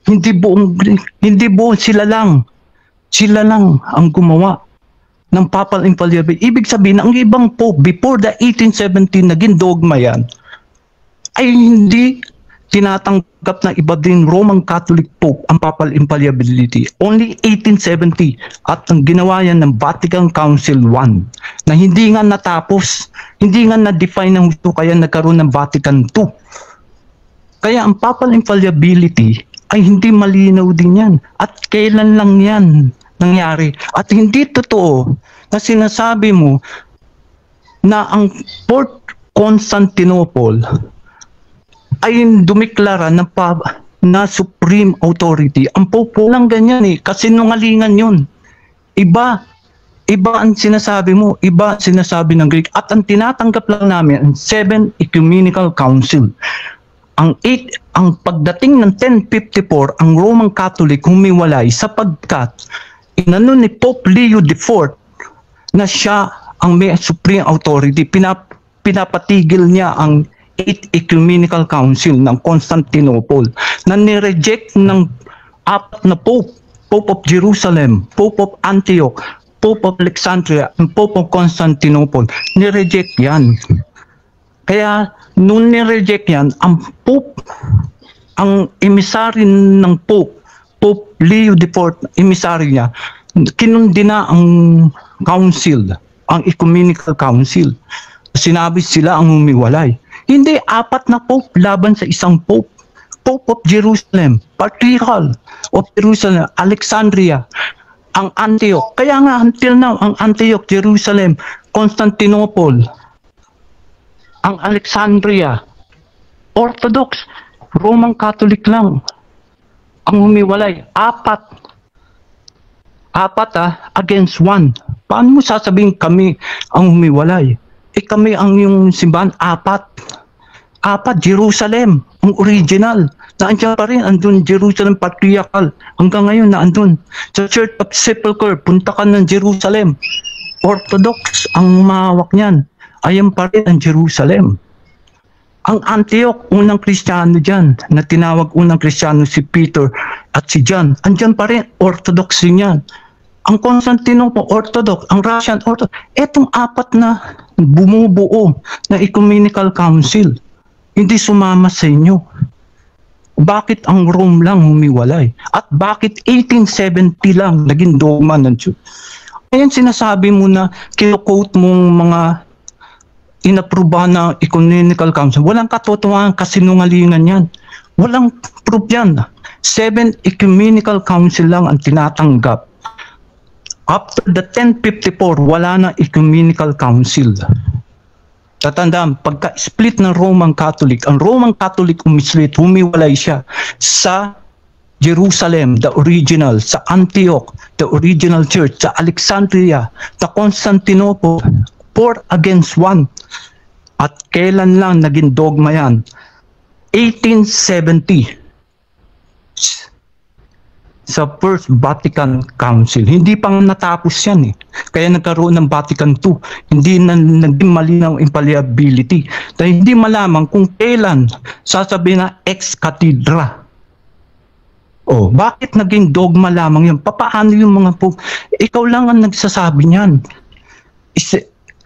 Speaker 1: Hindi buong Greek, hindi buong sila lang. Sila lang ang gumawa ng papal infallibility. Ibig sabihin, ang ibang pope before the 1870 naging dogma yan, ay hindi tinatanggap na iba din Roman Catholic Pope ang papal infallibility. Only 1870 at ang ginawa yan ng Vatican Council I na hindi nga natapos, hindi nga na-define ng gusto, kaya nagkaroon ng Vatican II. Kaya ang papal infallibility ay hindi malinaw din yan. At kailan lang yan nangyari. At hindi totoo na sinasabi mo na ang 4th Constantinople ay dumiklara na supreme authority. Ang Pope lang ganyan eh, kasi nungalingan yun. Iba ang sinasabi mo, iba ang sinasabi ng Greek. At ang tinatanggap lang namin, ang 7 Ecumenical Council. Ang pagdating ng 1054, ang Roman Catholic humiwalay sapagkat inano ni Pope Leo IV na siya ang may supreme authority. Pinapatigil niya ang 8 Ecumenical Council ng Constantinople na nireject ng 4 na Pope, Pope of Jerusalem, Pope of Antioch, Pope of Alexandria, and Pope of Constantinople. Nireject yan. Kaya nung nireject yan, ang Pope, ang emisary ng Pope, Pope Leo IV, emisary niya,
Speaker 3: Kinundi na ang council, ang ecumenical council. Sinabi sila ang humiwalay. Hindi, 4 na pope laban sa isang pope. Pope of Jerusalem, Patriarchal of Jerusalem, Alexandria, ang Antioch. Kaya nga until now, ang Antioch, Jerusalem, Constantinople, ang Alexandria, Orthodox, Roman Catholic lang ang humiwalay. 4 against 1. Paano mo sasabihin kami ang humiwalay? Kami ang yung simbahan, 4, Jerusalem, ang original. Naandyan pa rin, andun Jerusalem Patriarchal. Hanggang ngayon, naandun. Sa Church of Sepulchre, punta ka ng Jerusalem. Orthodox, ang mahawak niyan. Ayan pa rin ang Jerusalem. Ang Antioch, unang Kristiyano dyan, na tinawag unang Kristiyano si Peter at si John, andyan pa rin, Orthodox din yan. Ang Constantinople, Orthodox, ang Russian Orthodox, etong 4 na bumubuo na Ecumenical Council, hindi sumama sa inyo. Bakit ang Rome lang humiwalay? At bakit 1870 lang naging dogma ng Diyos? Ayan sinasabi mo na kino-quote mong mga inaprubahan ng Ecumenical Council. Walang katotohanan, kasinungalingan yan. Walang proof yan. 7 Ecumenical Council lang ang tinatanggap. After the 1054, wala na Ecumenical Council. Tatandaan, pagka-split ng Roman Catholic, ang Roman Catholic umislit, humiwalay siya sa Jerusalem, the original, sa Antioch, the original church, sa Alexandria, sa Constantinople, 4 against 1. At kailan lang naging dogma yan? 1870. Sa First Vatican Council. Hindi pang natapos yan eh. Kaya nagkaroon ng Vatican II. Hindi na naging malinaw infallibility. Dahil hindi malaman kung kailan sasabihin na ex cathedra. Oh, bakit naging dogma lamang yun? Papaano yung mga ikaw lang ang nagsasabi niyan.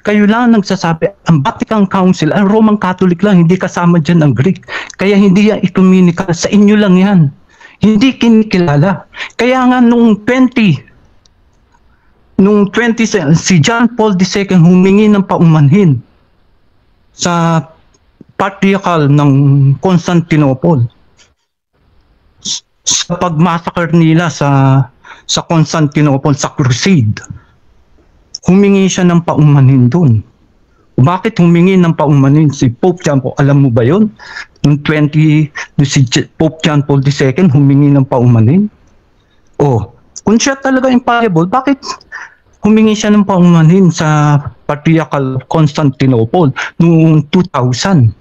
Speaker 3: Kayo lang ang nagsasabi. Ang Vatican Council, ang Roman Catholic lang, hindi kasama dyan ang Greek. Kaya hindi yan ecumenical. Sa inyo lang yan. Hindi kinikilala. Kaya nga nung 20, si John Paul II humingi ng paumanhin sa Patriarchal ng Constantinople. Sa pagmassacre nila sa Constantinople, sa Crusade. Humingi siya ng paumanhin doon. Bakit humingi ng paumanhin si Pope John Paul? Alam mo ba yun? Noong si Pope John Paul II humingi ng paumanhin. Oh, kung siya talaga infallible, bakit humingi siya ng paumanhin sa Patriarchal Constantinople noong 2000?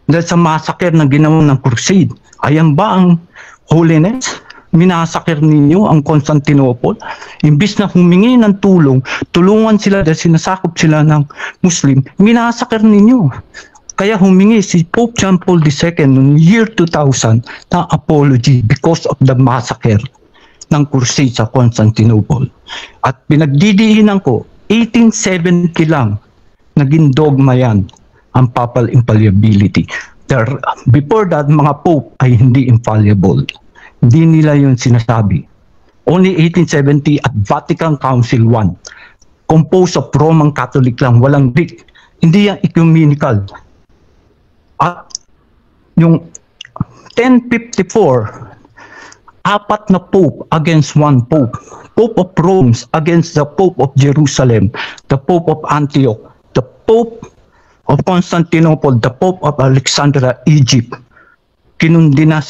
Speaker 3: Dahil sa massacre na ginawa ng Crusade. Ayan ba ang holiness? Minasakir ninyo ang Constantinople. Imbis na humingi ng tulungan sila dahil sinasakop sila ng Muslim, minasakir ninyo. Kaya humingi si Pope John Paul II noong year 2000 ng apology because of the massacre ng Crusade sa Constantinople. At pinagdidiinan ko, 1870 lang naging dogma yan, ang papal infallibility. Before that, mga Pope ay hindi infallible. Hindi nila yun sinasabi. Only 1870 at Vatican Council I. Composed of Roman Catholic lang, walang Greek. Hindi yan ecumenical. At yung 1054, 4 na Pope against 1 Pope. Pope of Rome against the Pope of Jerusalem, the Pope of Antioch, the Pope of Constantinople, the Pope of Alexandria, Egypt. Kinundi na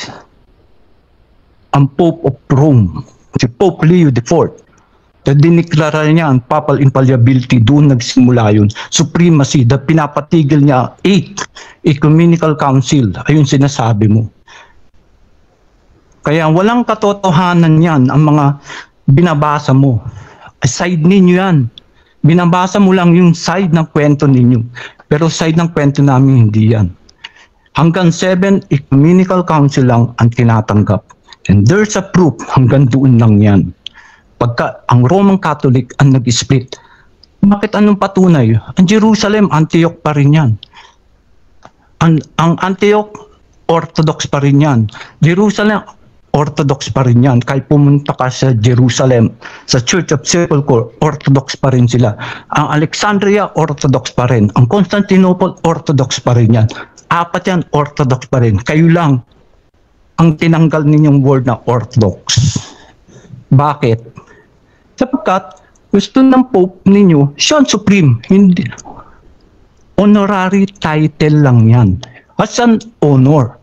Speaker 3: ang Pope of Rome, si Pope Leo IV. Diniklara niya ang papal infallibility, doon nagsimula yun. Supremacy, pinapatigil niya 8 Ecumenical Council. Ayun sinasabi mo. Kaya walang katotohanan yan ang mga binabasa mo. Side ninyo yan. Binabasa mo lang yung side ng kwento ninyo. Pero side ng kwento namin hindi yan. Hanggang 7 Ecumenical Council lang ang tinatanggap. And there's a proof, hanggang doon lang yan. Pagka ang Roman Catholic ang nag-split, bakit anong patunay? Ang Jerusalem, Antioch pa rin yan. Ang Antioch, Orthodox pa rin yan. Jerusalem,
Speaker 4: Orthodox pa rin yan. Kahit pumunta ka sa Jerusalem, sa Church of Sepulchre, Orthodox pa rin sila. Ang Alexandria, Orthodox pa rin. Ang Constantinople, Orthodox pa rin yan. Apat yan, Orthodox pa rin. Kayo lang ang tinanggal ninyong word na Orthodox. Bakit? Sapagkat gusto ng Pope ninyo, siya ang supreme. Hindi. Honorary title lang yan. As an honor.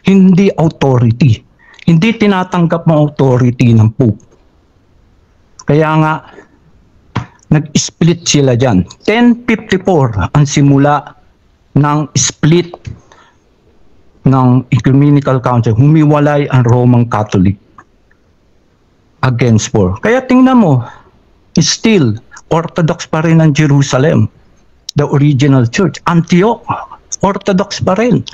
Speaker 4: Hindi authority. Hindi tinatanggap ng authority ng Pope. Kaya nga, nag-split sila dyan. 1054 ang simula ng split ng Ecumenical Council. Humiwalay ang Roman Catholic against 4. Kaya tingnan mo, still, Orthodox pa rin ang Jerusalem. The original church. Antioch, Orthodox pa rin.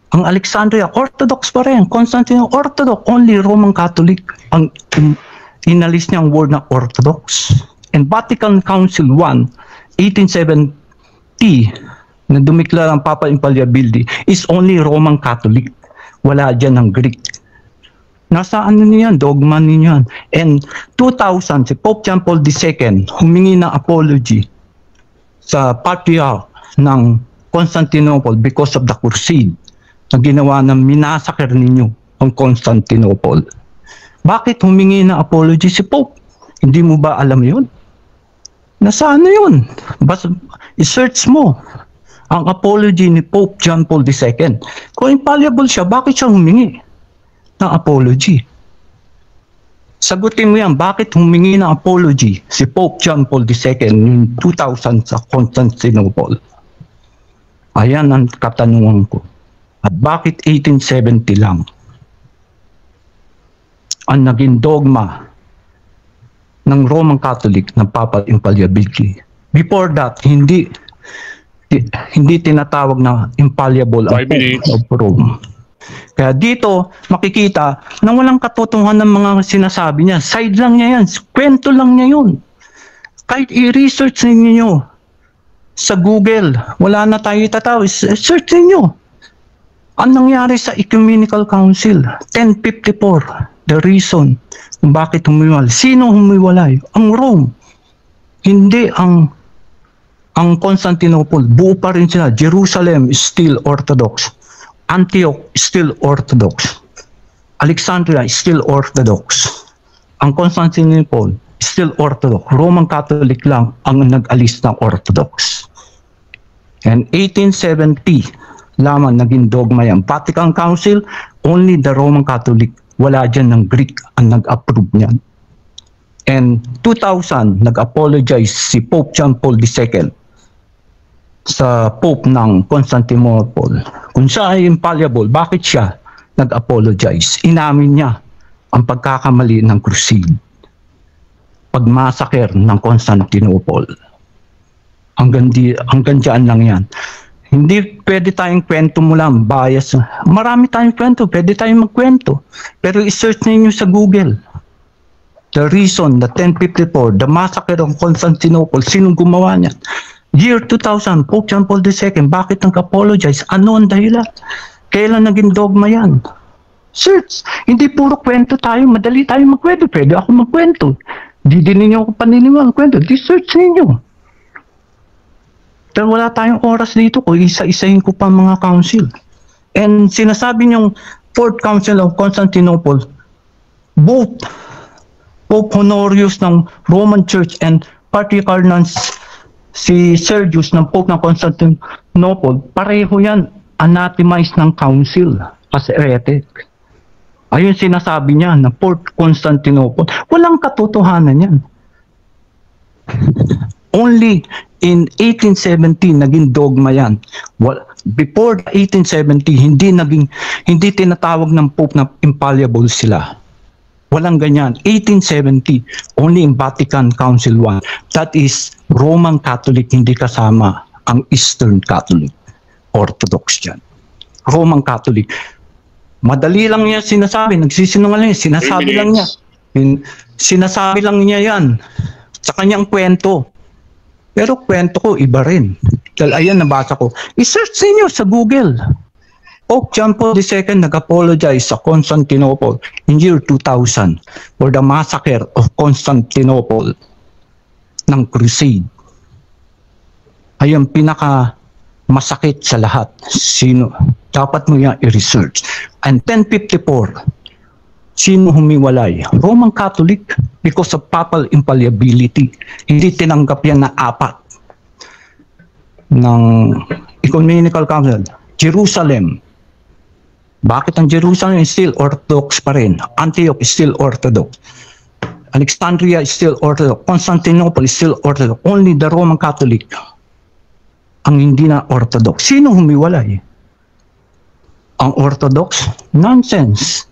Speaker 4: Ang Alexandria, Orthodox pa rin. Constantinople, Orthodox. Only Roman Catholic ang inalis niya ang word na Orthodox. And Vatican Council I, 1870, na dumiklara ang Papa Impalliability, is only Roman Catholic. Wala dyan ng Greek. Nasa ano niyan, dogma niyan. And 2000, si Pope John Paul II, humingi ng apology sa Patriarch ng Constantinople because of the crusade na ginawa ng minasakir ninyo ang Constantinople. Bakit humingi ng apology si Pope? Hindi mo ba alam yun? Nasa ano yun? Basta i-search mo ang apology ni Pope John Paul II. Kung infallible siya, bakit siya humingi ng apology? Sagutin mo yan, bakit humingi ng apology si Pope John Paul II in 2000 sa Constantinople? Ayan ang katanungan ko. At bakit 1870 lang ang naging dogma ng Roman Catholic ng Papal Impalliability? Before that, hindi tinatawag na infallible ang Pope of Rome. Kaya dito, makikita na walang katotohanan ng mga sinasabi niya. Side lang niya yan. Kwento lang niya yun. Kahit i-research ninyo sa Google, wala na tayo itatawag. Search ninyo. Ang nangyari sa Ecumenical Council, 1054, the reason kung bakit humiwalay. Sino humiwalay? Ang Rome. Hindi ang Constantinople. Buo pa rin sila. Jerusalem is still Orthodox. Antioch is still Orthodox. Alexandria is still Orthodox. Ang Constantinople is still Orthodox. Roman Catholic lang ang nag-alis ng Orthodox. And 1870, lamang naging dogma yan. Vatican Council, only the Roman Catholic. Wala dyan ng Greek ang nag-approve niyan. And 2000, nag-apologize si Pope John Paul II sa Pope ng Constantinople. Kung siya ay infallible, bakit siya nag-apologize? Inamin niya ang pagkakamali ng crusade. Pagmasaker ng Constantinople. Hanggang dyan lang yan. Hindi pwede tayong kwento mo lang, bias. Marami tayong kwento, pwede tayong magkwento. Pero i-search ninyo sa Google. The reason, the 1054, the massacre of Constantinople, sinong gumawa niyan? Year 2000, Pope John Paul II, bakit nag-apologize? Ano ang dahilan? Kailan naging dogma yan? Search. Hindi puro kwento tayo, madali tayo magkwento. Pwede ako magkwento. Di din ninyo ako paniniwala kwento. Di search ninyo. Pero wala tayong oras dito kung isa-isahin ko pa mga council. And sinasabi niyong Fourth Council of Constantinople, both Pope Honorius ng Roman Church and Patriarch ng si Sergius ng Pope ng Constantinople, pareho yan anathemized ng council as heretic. Ayun sinasabi niya na Fourth Constantinople. Walang katotohanan yan. Only in 1870 naging dogma yan. Before 1870 hindi tinatawag ng Pope na infallible sila. Walang ganyan. 1870 only in Vatican Council I. That is Roman Catholic, hindi kasama ang Eastern Catholic. Orthodox yan. Roman Catholic. Madali lang niya sinasabi, nagsisinungaling, sinasabi lang niya. Sinasabi lang niya yan sa kanyang kwento. Pero kwento ko iba rin. Dahil ayan, nabasa ko. I-search niyo sa Google. Pope John Paul II nag-apologize sa Constantinople in year 2000 for the massacre of Constantinople ng crusade. Ay ang pinaka masakit sa lahat. Sino? Dapat mo yan i-research. And 1054, sino humiwalay? Roman Catholic, because of papal infallibility. Hindi tinanggap yan na apat ng Ecumenical Council. Jerusalem. Bakit ang Jerusalem is still Orthodox pa rin? Antioch is still Orthodox. Alexandria is still Orthodox. Constantinople is still Orthodox. Only the Roman Catholic ang hindi na Orthodox. Sino humiwalay? Ang Orthodox? Nonsense.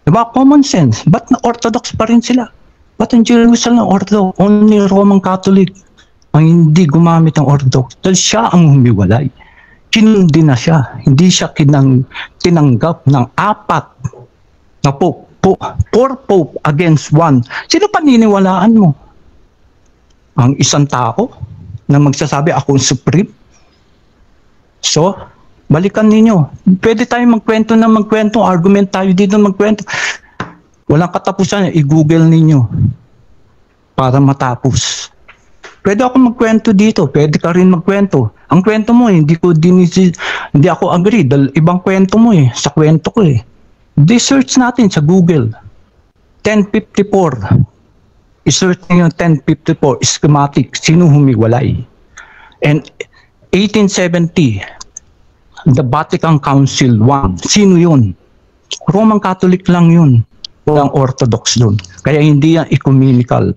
Speaker 4: Diba? Common sense. Ba't na Orthodox pa rin sila? Ba't ang Jerusalem Orthodox? Only Roman Catholic ang hindi gumamit ng Orthodox. Dahil siya ang humiwalay. Kinundi na siya. Hindi siya tinanggap ng apat na Pope. Four Pope against one. Sino paniniwalaan mo? Ang isang tao na magsasabi akong supreme? So, balikan ninyo. Pwede tayo magkwento, argument tayo dito magkwento. Walang katapusan, i-google ninyo para matapos. Pwede ako magkwento dito, pwede ka rin magkwento. Ang kwento mo, hindi ako agree dahil ibang kwento mo sa kwento ko search natin sa Google. 1054. I-search niyo 1054 schematic, sino humiwalay. And 1870, the Vatican Council 1. Sino yun? Roman Catholic lang yun. Walang Orthodox doon. Kaya hindi yan ecumenical.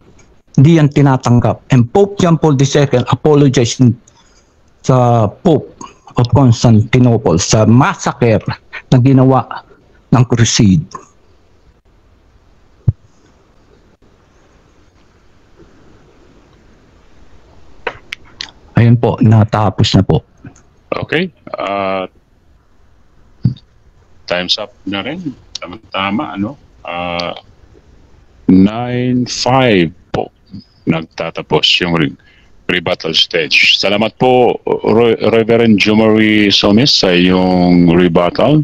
Speaker 4: Hindi yan tinatanggap. And Pope John Paul II apologized sa Pope of Constantinople sa massacre na ginawa ng crusade. Ayun po, natapos na po.
Speaker 1: Okay. Time's up na rin. Tama, ano? 9:05 po nagtatapos yung rebuttal stage. Salamat po, Reverend Jumari Somis, sa yung rebuttal.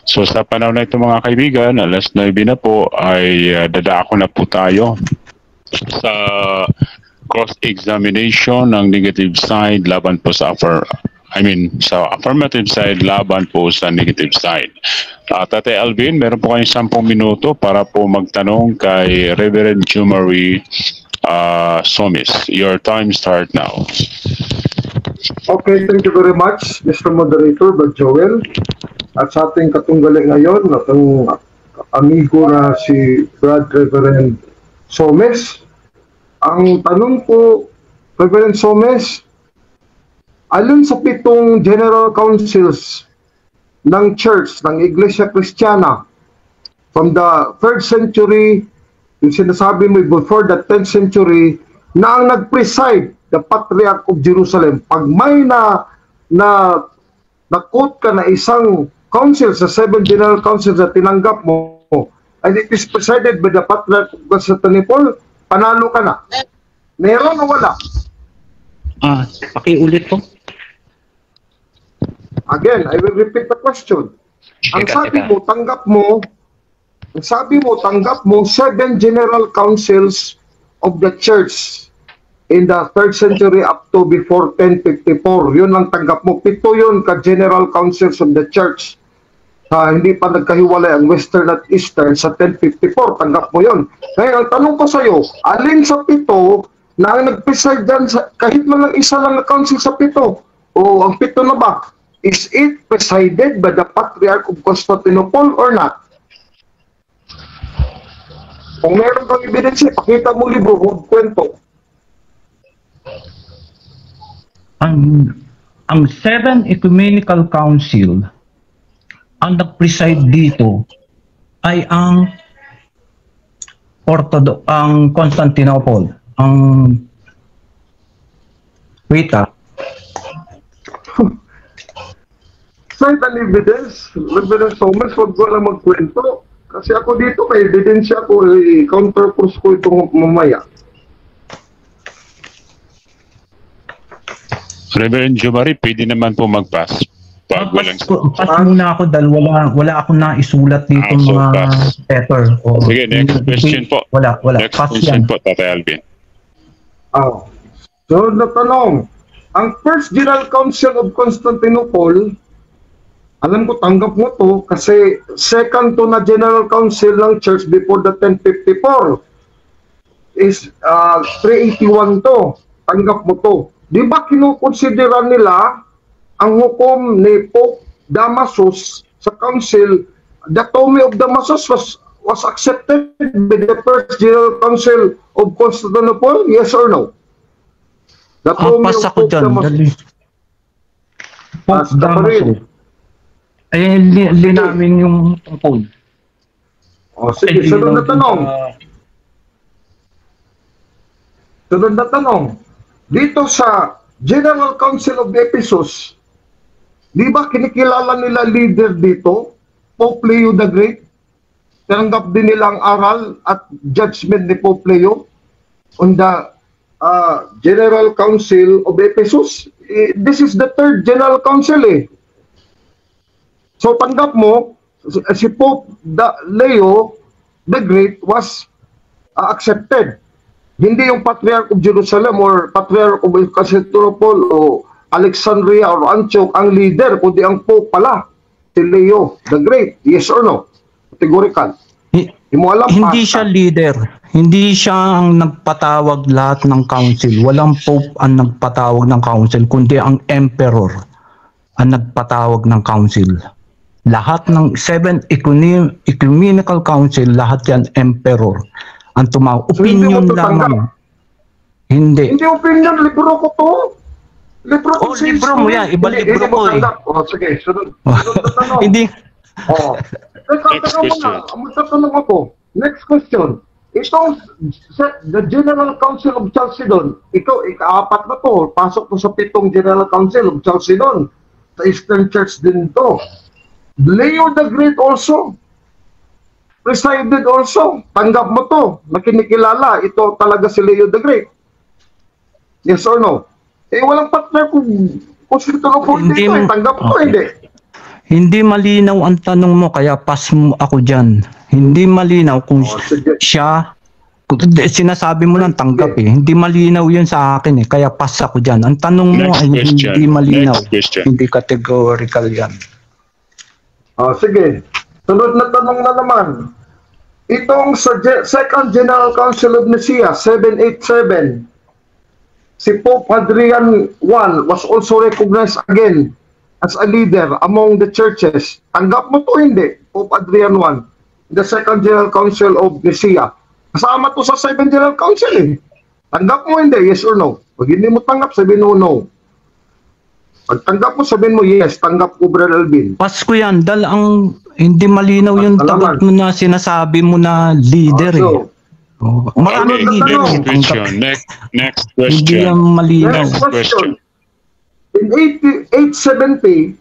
Speaker 1: So sa panahon na ito mga kaibigan, alas 9 na po, ay dadako na po tayo sa cross-examination ng negative side laban po sa sa affirmative side laban po sa negative side. Tate Alvin, meron po kayong 10 minuto para po magtanong kay Reverend Jumari Somis. Your time start now.
Speaker 2: Okay, thank you very much, Mr. Moderator, Brad Joel. At sa ating katunggali ngayon, ang amigo na si Brad Reverend Somes. Ang tanong po, Reverend Somes, alin sa 7 General Councils ng Church, ng Iglesia Kristiyana, from the 3rd century, yung sinasabi mo before the 10th century, na ang nag-preside, the Patriarch of Jerusalem, pag may na-quote ka na isang council sa 7 General Councils na tinanggap mo, and it is presided by the Patriarch of Constantinople, panalo ka na. Meron o wala?
Speaker 3: Pakiulit po.
Speaker 2: Again, I will repeat the question. Ang sabi mo, tanggap mo 7 General Councils of the Church in the 3rd century up to before 1054. Yun ang tanggap mo. 7 yun ka-General Councils of the Church. Hindi pa nagkahiwalay ang Western at Eastern sa 1054. Tanggap mo yun. Ngayon, ang tanong ko sa iyo, alin sa 7 na ang nag-preside dyan, kahit man lang isa lang na council sa 7, o ang 7 na ba, is it presided by the Patriarch of Constantinople or not? Kung meron kang ebidensya, pakita mo libro, huwag kwento.
Speaker 4: Ang 7 Ecumenical Council, ang nag-preside dito ay ang Orthodox, ang Constantinople, ang
Speaker 2: Cite an evidence, Reverend Thomas, huwag ko lang magkwento. Kasi ako dito, may ebidensya ko, counterpose ko itong mamaya.
Speaker 1: Reverend Jumari, pwede naman po mag-pass. Pag walang...
Speaker 4: Pass muna ako dahil wala akong naisulat dito
Speaker 1: So
Speaker 4: mga
Speaker 1: pass.
Speaker 4: paper. O,
Speaker 1: Sige, next question po.
Speaker 4: Wala.
Speaker 1: Next
Speaker 4: Pass
Speaker 1: question
Speaker 4: yan.
Speaker 1: po, Tatay Alvin.
Speaker 2: So, natanong, ang First General Council of Constantinople, alam ko tanggap mo to kasi second to na General Council ng Church before the 1054 is 381 to. Tanggap mo to. Di ba kinukonsidera nila ang hukom ni Pope Damasus sa council? The Tommy of Damasus was accepted by the First General Council of Constantinople? Yes or no? The Tommy
Speaker 4: Pass
Speaker 2: of
Speaker 4: ako
Speaker 2: Pope
Speaker 4: dyan.
Speaker 2: Damasus.
Speaker 4: Pope
Speaker 2: Basta pa rin.
Speaker 4: Damaso. Ay, linawin yung tungkol.
Speaker 2: Sige, sunod na tanong. Sunod na tanong. Dito sa General Council of Ephesus, di ba kinikilala nila leader dito, Pope Leo the Great? Tanggap din nilang aral at judgment ni Pope Leo on the General Council of Ephesus. This is the third General Council eh. So tanggap mo, si Pope Leo the Great was accepted. Hindi yung Patriarch of Jerusalem or Patriarch of Constantinople o Alexandria or Antioch ang leader, kundi ang Pope pala, si Leo the Great. Yes or no? Categorical.
Speaker 4: Hindi siya leader. Hindi siya ang nagpatawag lahat ng council. Walang Pope ang nagpatawag ng council, kundi ang Emperor ang nagpatawag ng council. Lahat ng 7 ecumenical council, lahat yan Emperor ang tumawag. Opinion lamang. Hindi.
Speaker 2: Hindi opinion, libro ko to. Libro ko.
Speaker 4: Libro mo yan. Iba libro ko eh.
Speaker 2: Sige, sunod na tanong.
Speaker 4: Hindi.
Speaker 1: Next question.
Speaker 2: Magtatanong ako. Next question. Itong the General Council of Chalcedon, ito, ika-4 na to. Pasok to sa 7th General Council of Chalcedon. Sa Eastern Church din to. Leo the Great also presided also. Tanggap mo to. Nakinikilala. Ito talaga si Leo the Great. Yes or no? Walang partner kung Constantinople dito. Tanggap mo, hindi.
Speaker 4: Hindi malinaw ang tanong mo, kaya pass mo ako dyan. Hindi malinaw kung siya, sinasabi mo lang tanggap eh. Hindi malinaw yun sa akin eh, kaya pass ako dyan. Ang tanong mo ay hindi malinaw. Hindi categorical yan.
Speaker 2: Sige. Sunod na tanong na naman. Itong sa Second General Council of Nicaea, 787, si Pope Hadrian I was also recognized again as a leader among the churches. Tanggap mo to hindi, Pope Hadrian I, the Second General Council of Nicaea. Kasama to sa 7 General Council eh. Tanggap mo hindi, yes or no? Pag hindi mo tanggap, sabihin mo no. Pag tanggap mo, sabihin mo yes, tanggap ko, Brother Alvin.
Speaker 4: Pass ko yan, dahil ang hindi malinaw yung tanggap mo na sinasabi mo na leader eh. Maraming leader.
Speaker 1: Next question.
Speaker 4: Hindi yan malinaw.
Speaker 2: Next question. In 870,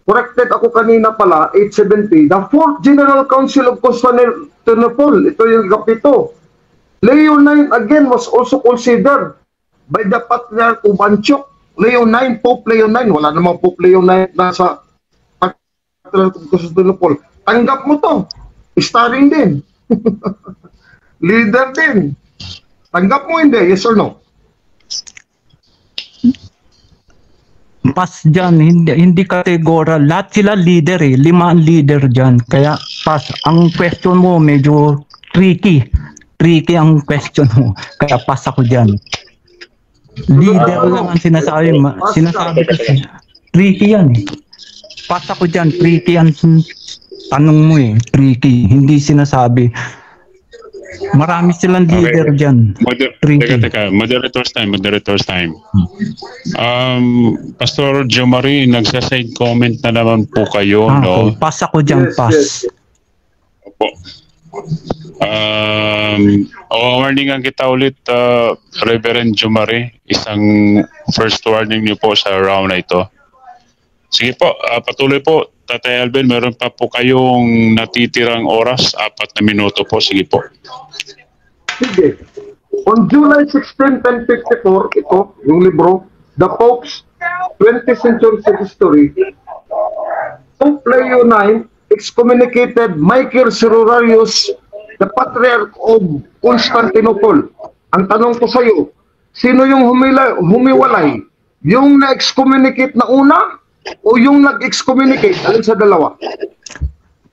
Speaker 2: corrected ako kanina pala, 870, the 4th General Council of Constantinople, ito yung kapito. Leo IX again was also considered by the Patriarch of Antioch. Leo IX, Pope Leo IX, wala namang Pope Leo IX nasa Patriarch of Constantinople. Tanggap mo to. Starring din. Leader din. Tanggap mo hindi, yes or no?
Speaker 4: Pass dyan, hindi categorical. Lahat sila leader eh. 5 ang leader dyan. Kaya pass. Ang question mo medyo tricky. Tricky ang question mo. Kaya pass ako dyan. Leader lang ang sinasabi. Sinasabi ko tricky yan eh. Pass ako dyan. Tricky ang tanong mo eh. Tricky. Hindi sinasabi. Marami silang leader dyan.
Speaker 1: Teka. Moderator's time. Pastor Jomari, nagsaside comment na naman po kayo, no?
Speaker 4: Pass ako dyan, pass.
Speaker 1: Opo. Warningan kita ulit, Reverend Jomari. Isang first warning niyo po sa round na ito. Sige po, patuloy po. Tatay Alvin, meron pa po kayong natitirang oras, 4 na minuto po. Sige po.
Speaker 2: Sige. On July 16, 1054, ito, yung libro, The Pope's 20th Century History, Pope Leo IX excommunicated Michael Serrarius, the Patriarch of Constantinople. Ang tanong ko sa iyo, sino yung humiwalay? Yung na-excommunicate na una o yung nag-excommunicate? Alin sa dalawa?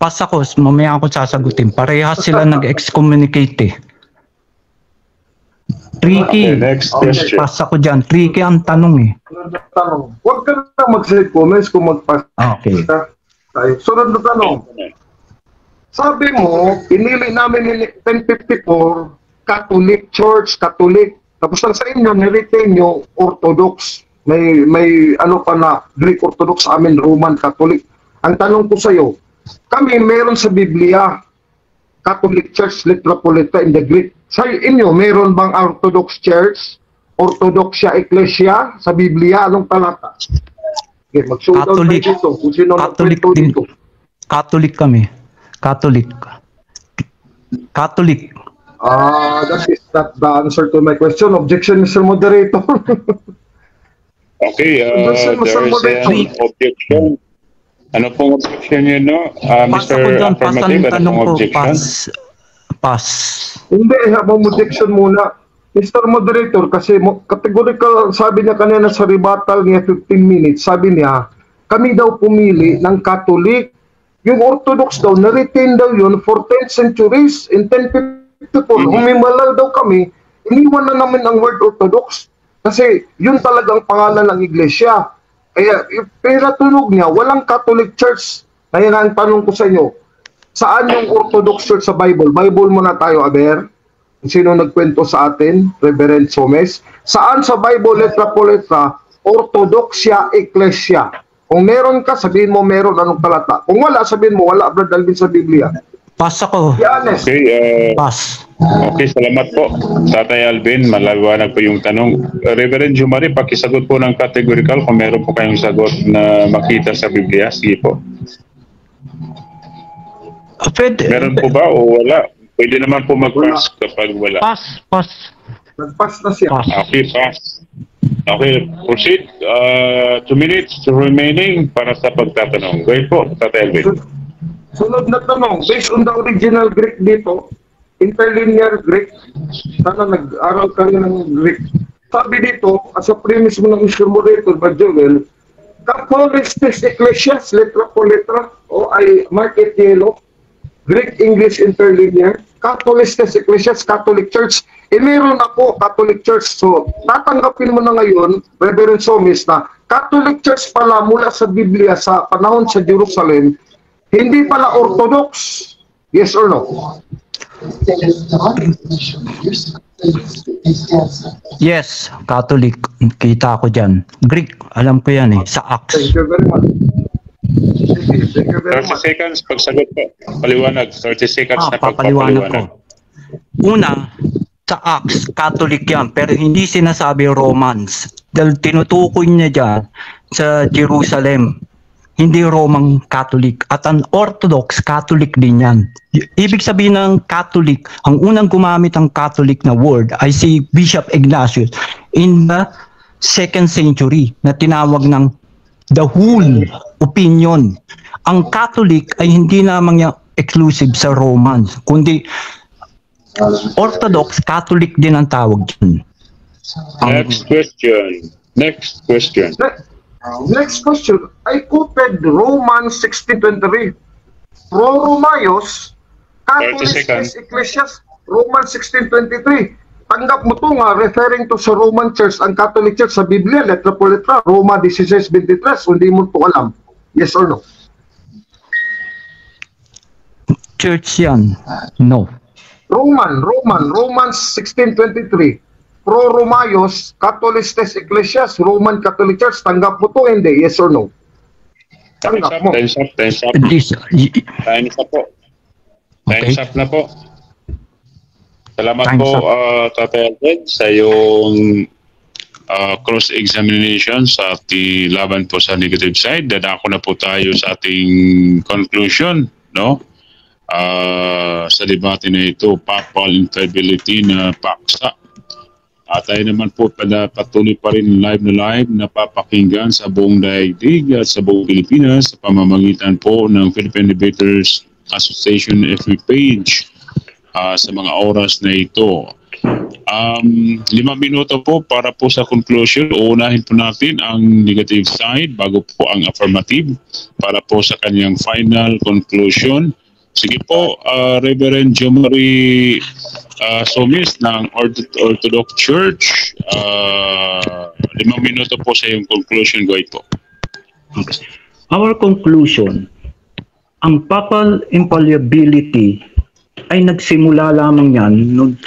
Speaker 4: Pas ako, mamaya ako sasagutin. Parehas sila nag-excommunicate eh. Tricky.
Speaker 1: Okay, next question.
Speaker 4: Pas ako dyan. Tricky ang tanong eh.
Speaker 2: Tanong. Huwag ka na mag-save comments kung magpas.
Speaker 4: Okay.
Speaker 2: Tayo. Sunod na tanong. Sabi mo, pinili namin in 1054, Catholic Church, Catholic. Tapos lang sa inyo, niretain nyo, Orthodox. May ano pa na, Greek Orthodox sa amin, Roman Catholic. Ang tanong ko sa iyo, kami meron sa Biblia, Catholic Church, letra po letra in the Greek. Sa inyo, meron bang Orthodox Church, Orthodoxia Ecclesia sa Biblia? Anong talata? Okay, mag-showdown
Speaker 4: Catholic.
Speaker 2: tayo dito. Kung sino
Speaker 4: Catholic
Speaker 2: nagkwento
Speaker 4: din.
Speaker 2: dito.
Speaker 4: Catholic kami. Catholic. Catholic.
Speaker 2: That is not the answer to my question. Objection, Mr. Moderator.
Speaker 1: Okay, there is an objection. Ano pong objection yun, no?
Speaker 4: Pas
Speaker 1: Mr.
Speaker 4: ako dyan. Pas ang
Speaker 1: Affirmative, ano
Speaker 4: tanong
Speaker 1: pong
Speaker 4: ko.
Speaker 1: objection?
Speaker 4: Pas.
Speaker 2: Hindi, habang objection muna. Mr. Moderator, kasi categorical, sabi niya kanina sa rebuttal niya 15 minutes, sabi niya, kami daw pumili ng Catholic. Yung Orthodox daw, na-retain daw yun for 10 centuries. In 1054, humimalal daw kami, iniwan na namin ang word Orthodox. Kasi yun talagang pangalan ng iglesia. Kaya, pinatunog niya, walang Catholic Church. Kaya nga ang tanong ko sa inyo, saan yung Orthodox Church sa Bible? Bible muna tayo, Aber. Sino nagkwento sa atin? Reverend Somes. Saan sa Bible, letra po letra, Orthodoxia Ecclesia? Kung meron ka, sabihin mo meron, anong talata? Kung wala, sabihin mo wala, Brad Alvin, sa Biblia.
Speaker 4: Pas ako.
Speaker 2: Be honest.
Speaker 1: Okay,
Speaker 4: Pas.
Speaker 1: okay, salamat po. Tatay Alvin, malaliwanag po yung tanong. Reverend Jumari, pakisagot po ng categorical kung meron po kayong sagot na makita sa Biblia. Sige po.
Speaker 4: Pwede.
Speaker 1: Meron po ba o wala? Pwede naman po mag-pass kapag wala.
Speaker 4: Pas. Pas.
Speaker 2: Nag-pass na siya.
Speaker 4: Pas.
Speaker 1: Okay, pass. Okay, proceed. 2 minutes remaining para sa pagtatanong. Go ahead po, Tatay Alvin.
Speaker 2: Sunod na tanong, based on the original Greek dito, interlinear Greek, sana nag-aral kayo ng Greek. Sabi dito, as a premise mo ng Mr. Moderator by Joel, Catholicos Ecclesias, letra po letra, o I mark it yellow, Greek English interlinear, Catholicos Ecclesias, Catholic Church, meron ako Catholic Church. So, tatanggapin mo na ngayon, Reverend Somis, na Catholic Church pala mula sa Biblia sa panahon sa Jerusalem, hindi pala Orthodox. Yes or no?
Speaker 4: Yes, Catholic. Kita ko dyan. Greek, alam ko yan eh. Sa Acts.
Speaker 2: Thank you very much. Thank you very
Speaker 1: 30
Speaker 2: much.
Speaker 1: seconds, pagsagot po. Paliwanag. 30 seconds na
Speaker 4: Papaliwanag ko.
Speaker 1: pagpapaliwanag.
Speaker 4: Una, sa Acts, Catholic yan. Pero hindi sinasabi Romans. Dahil tinutukoy niya dyan sa Jerusalem. Hindi Romang Catholic. At ang Orthodox, Catholic din yan. Ibig sabihin ng Catholic, ang unang gumamit ng Catholic na word ay si Bishop Ignatius in the 2nd century na tinawag ng the whole opinion. Ang Catholic ay hindi lamang yung exclusive sa Romans, kundi Orthodox, Catholic din ang tawag dyan.
Speaker 1: Next question. Next question.
Speaker 2: Next question. I quoted Romans 16:23. Pro Romayos,
Speaker 1: 30
Speaker 2: Catholic
Speaker 1: seconds.
Speaker 2: Ecclesias, Romans 16:23. Tanggap mo to nga, referring to sa Roman Church, ang Catholic Church sa Biblia, letra po letra, Roma 16:23. Hindi mo to alam. Yes or no?
Speaker 4: Church yan. No.
Speaker 2: Romans 16:23. Pro Romayos, Catholicos Ecclesias, Roman Catholic Church, tanggap mo to, hindi? Yes or no?
Speaker 1: Time's
Speaker 2: Tanggap
Speaker 1: up,
Speaker 2: mo.
Speaker 1: time's up, time's up. Time's up po. Time's
Speaker 4: Okay.
Speaker 1: up na po. Salamat
Speaker 4: Time's
Speaker 1: po,
Speaker 4: up.
Speaker 1: Tatay Alfred, sa iyong cross-examination sa ating laban po sa negative side. Dadako na po tayo sa ating conclusion, no? Sa debate na ito, papal infallibility na paksa. At tayo naman po patuloy pa rin live na papakinggan sa buong daigdig at sa buong Pilipinas sa pamamagitan po ng Philippine Debaters Association FB page sa mga oras na ito. 5 minuto po para po sa conclusion. Uunahin po natin ang negative side bago po ang affirmative para po sa kanyang final conclusion. Sige po, Reverend Jomari Somis ng Orthodox Church. 5 minuto po sa iyong conclusion. Go ahead po.
Speaker 3: Okay. Our conclusion, ang papal infallibility ay nagsimula lamang yan noong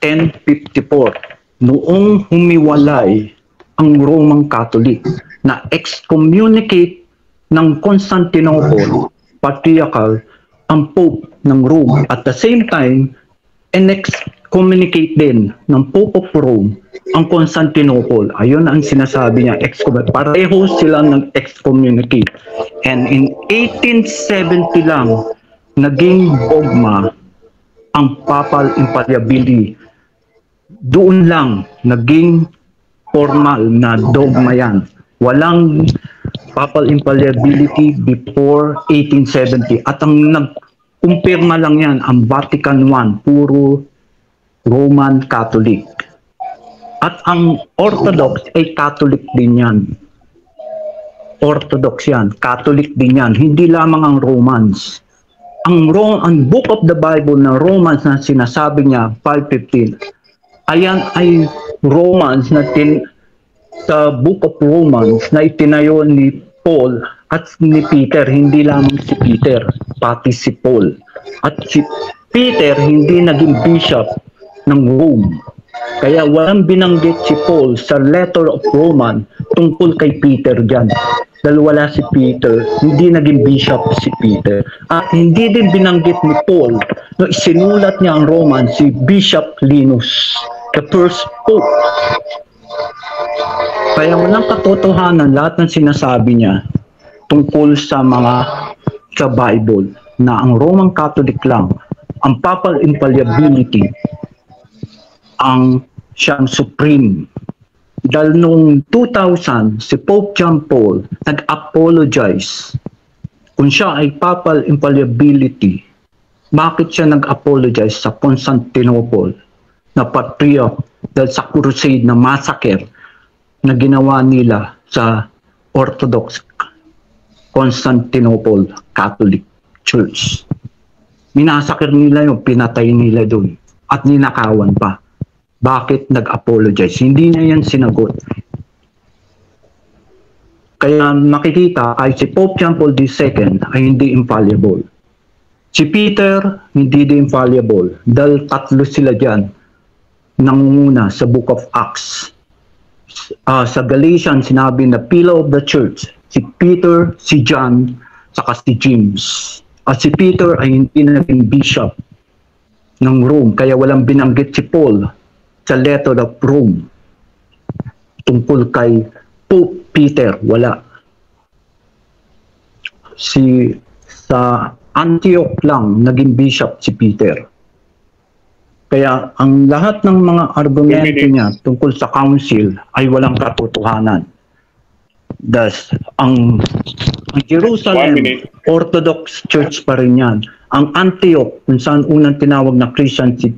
Speaker 3: 1054, noong humiwalay ang Roman Catholic na excommunicate ng Constantinople Patriarchal ang Pope ng Rome. At the same time, excommunicate din ng Pope of Rome ang Constantinople. Ayun ang sinasabi niya, excommunicate. Pareho sila ng excommunicate. And in 1870 lang, naging dogma ang papal infallibility. Doon lang naging formal na dogma yan. Walang papal infallibility before 1870. At ang nag-kumpirma lang yan, ang Vatican I, puro Roman Catholic. At ang Orthodox ay Catholic din yan. Orthodox yan, Catholic din yan. Hindi lamang ang Romans. Ang Book of the Bible na Romans na sinasabi niya, 5:15, ayan ay Romans na sa Book of Romans na itinayo ni Paul at ni Peter, hindi lamang si Peter, pati si Paul. At si Peter hindi naging bishop ng Rome. Kaya walang binanggit si Paul sa letter of Roman tungkol kay Peter dyan. Dahil wala si Peter, hindi naging bishop si Peter. At hindi din binanggit ni Paul no isinulat niya ang Roman si Bishop Linus, the first Pope. Kaya walang katotohanan lahat ng sinasabi niya tungkol sa Bible na ang Roman Catholic lang, ang papal infallibility, ang siyang supreme. Dahil noong 2000, si Pope John Paul nag-apologize. Kung siya ay papal infallibility, bakit siya nag-apologize sa Constantinople na patriarch dahil sa crusade na massacre na ginawa nila sa Orthodox Constantinople Catholic Church? Minasakir nila yung pinatay nila doon at ninakawan pa. Bakit nag-apologize? Hindi niya yan sinagot. Kaya makikita ay si Pope John Paul II ay hindi infallible. Si Peter hindi din infallible dahil tatlo sila dyan nangunguna sa Book of Acts. Sa Galatians sinabi na pillar of the church, si Peter, si John, saka si James. At si Peter ay hindi naging bishop ng Rome, kaya walang binanggit si Paul sa letter of Rome tungkol kay Pope Peter, wala. Sa Antioch lang naging bishop si Peter. Kaya ang lahat ng mga argumento niya tungkol sa council ay walang katotohanan. Thus, ang Jerusalem Orthodox Church pa rin yan. Ang Antioch, kung saan unang tinawag na Christian si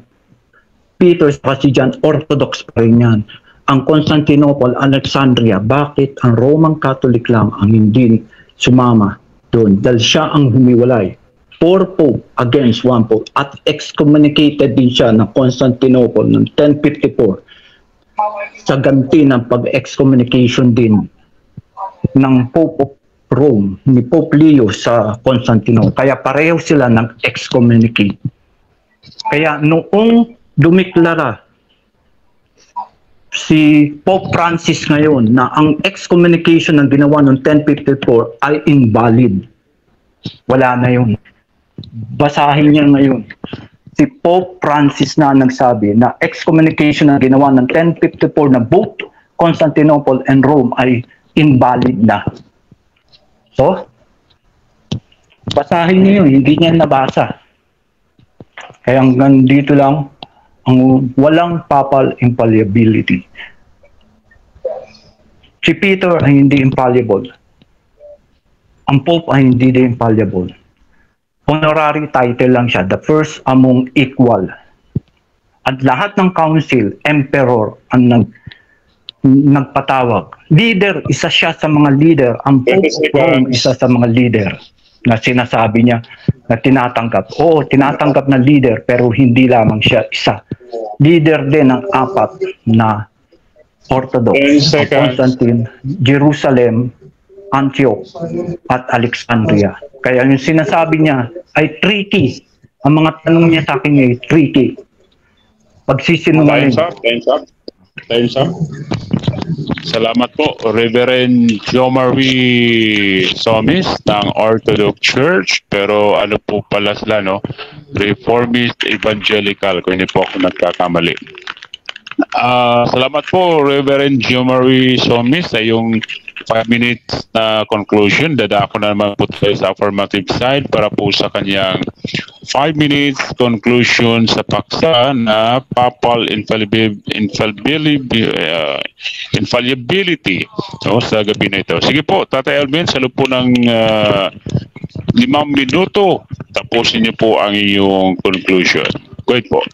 Speaker 3: Peter at si John, Orthodox pa rin yan. Ang Constantinople, Alexandria, bakit ang Roman Catholic lang ang hindi sumama doon? Dahil siya ang humiwalay. 4 Pope against 1 Pope. At excommunicated din siya ng Constantinople noong 1054 sa ganti ng pag-excommunication din ng Pope of Rome, ni Pope Leo sa Constantinople. Kaya pareho sila ng excommunicate. Kaya noong dumiklara si Pope Francis ngayon na ang excommunication na ginawa noong 1054 ay invalid. Wala na yun. Basahin niya ngayon. Si Pope Francis na nagsabi na excommunication na ginawa ng 1054 na both Constantinople and Rome ay invalid na. So, basahin niyo yun. Hindi niya nabasa. Kaya hanggang dito lang
Speaker 4: ang walang papal infallibility. Si Peter ay hindi infallible. Ang Pope ay hindi din infallible. Honorary title lang siya, the first among equal. At lahat ng council, emperor ang nagpatawag. Leader, isa siya sa mga leader. Ang Pope of Rome, isa sa mga leader na sinasabi niya na tinatanggap. Oo, tinatanggap na leader, pero hindi lamang siya isa. Leader din ng apat na Orthodox. Constantine, Jerusalem, Antioch, at Alexandria. Kaya yung sinasabi niya ay tricky. Ang mga tanong niya sa akin ay tricky. Pagsisinungaling.
Speaker 1: Time's up. Salamat po, Reverend Jomari Somis ng Orthodox Church. Pero ano po pala sila, no? Reformist Evangelical, kung hindi po ako nagkakamali. Salamat po, Reverend Jomari Somis, sa yung 5 minutes na conclusion. Dadako na naman po tayo sa affirmative side para po sa kanyang 5 minutes conclusion sa paksa na papal infallibility, no, sa gabi na ito. Sige po, Tatay Alvin, sa loob po ng 5 minuto, tapusin niyo po ang iyong conclusion. Go ahead po.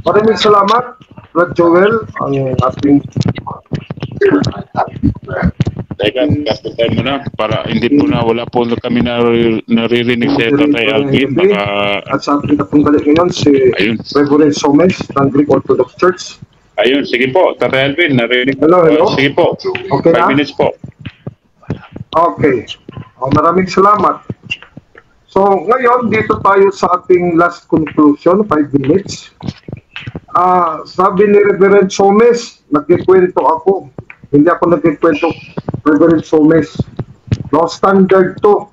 Speaker 2: Maraming salamat, Brad Joel, ang ating
Speaker 1: Teka, gasto tayo muna para hindi po na wala po kami naririnig sa Tatay Alvin. Baka...
Speaker 2: At sa ating katunggali ngayon, si Reverend Somes ng Greek Orthodox Church.
Speaker 1: Ayun, sige po, Tatay Alvin, narinig po.
Speaker 2: Hello.
Speaker 1: Sige po,
Speaker 2: Okay
Speaker 1: 5 minutes po.
Speaker 2: Okay. Maraming salamat. So, ngayon, dito tayo sa ating last conclusion, 5 minutes. Sabi ni Reverend Somes, nagkikwento ako. Hindi ako nagkikwento, Reverend Somes. No, standard to.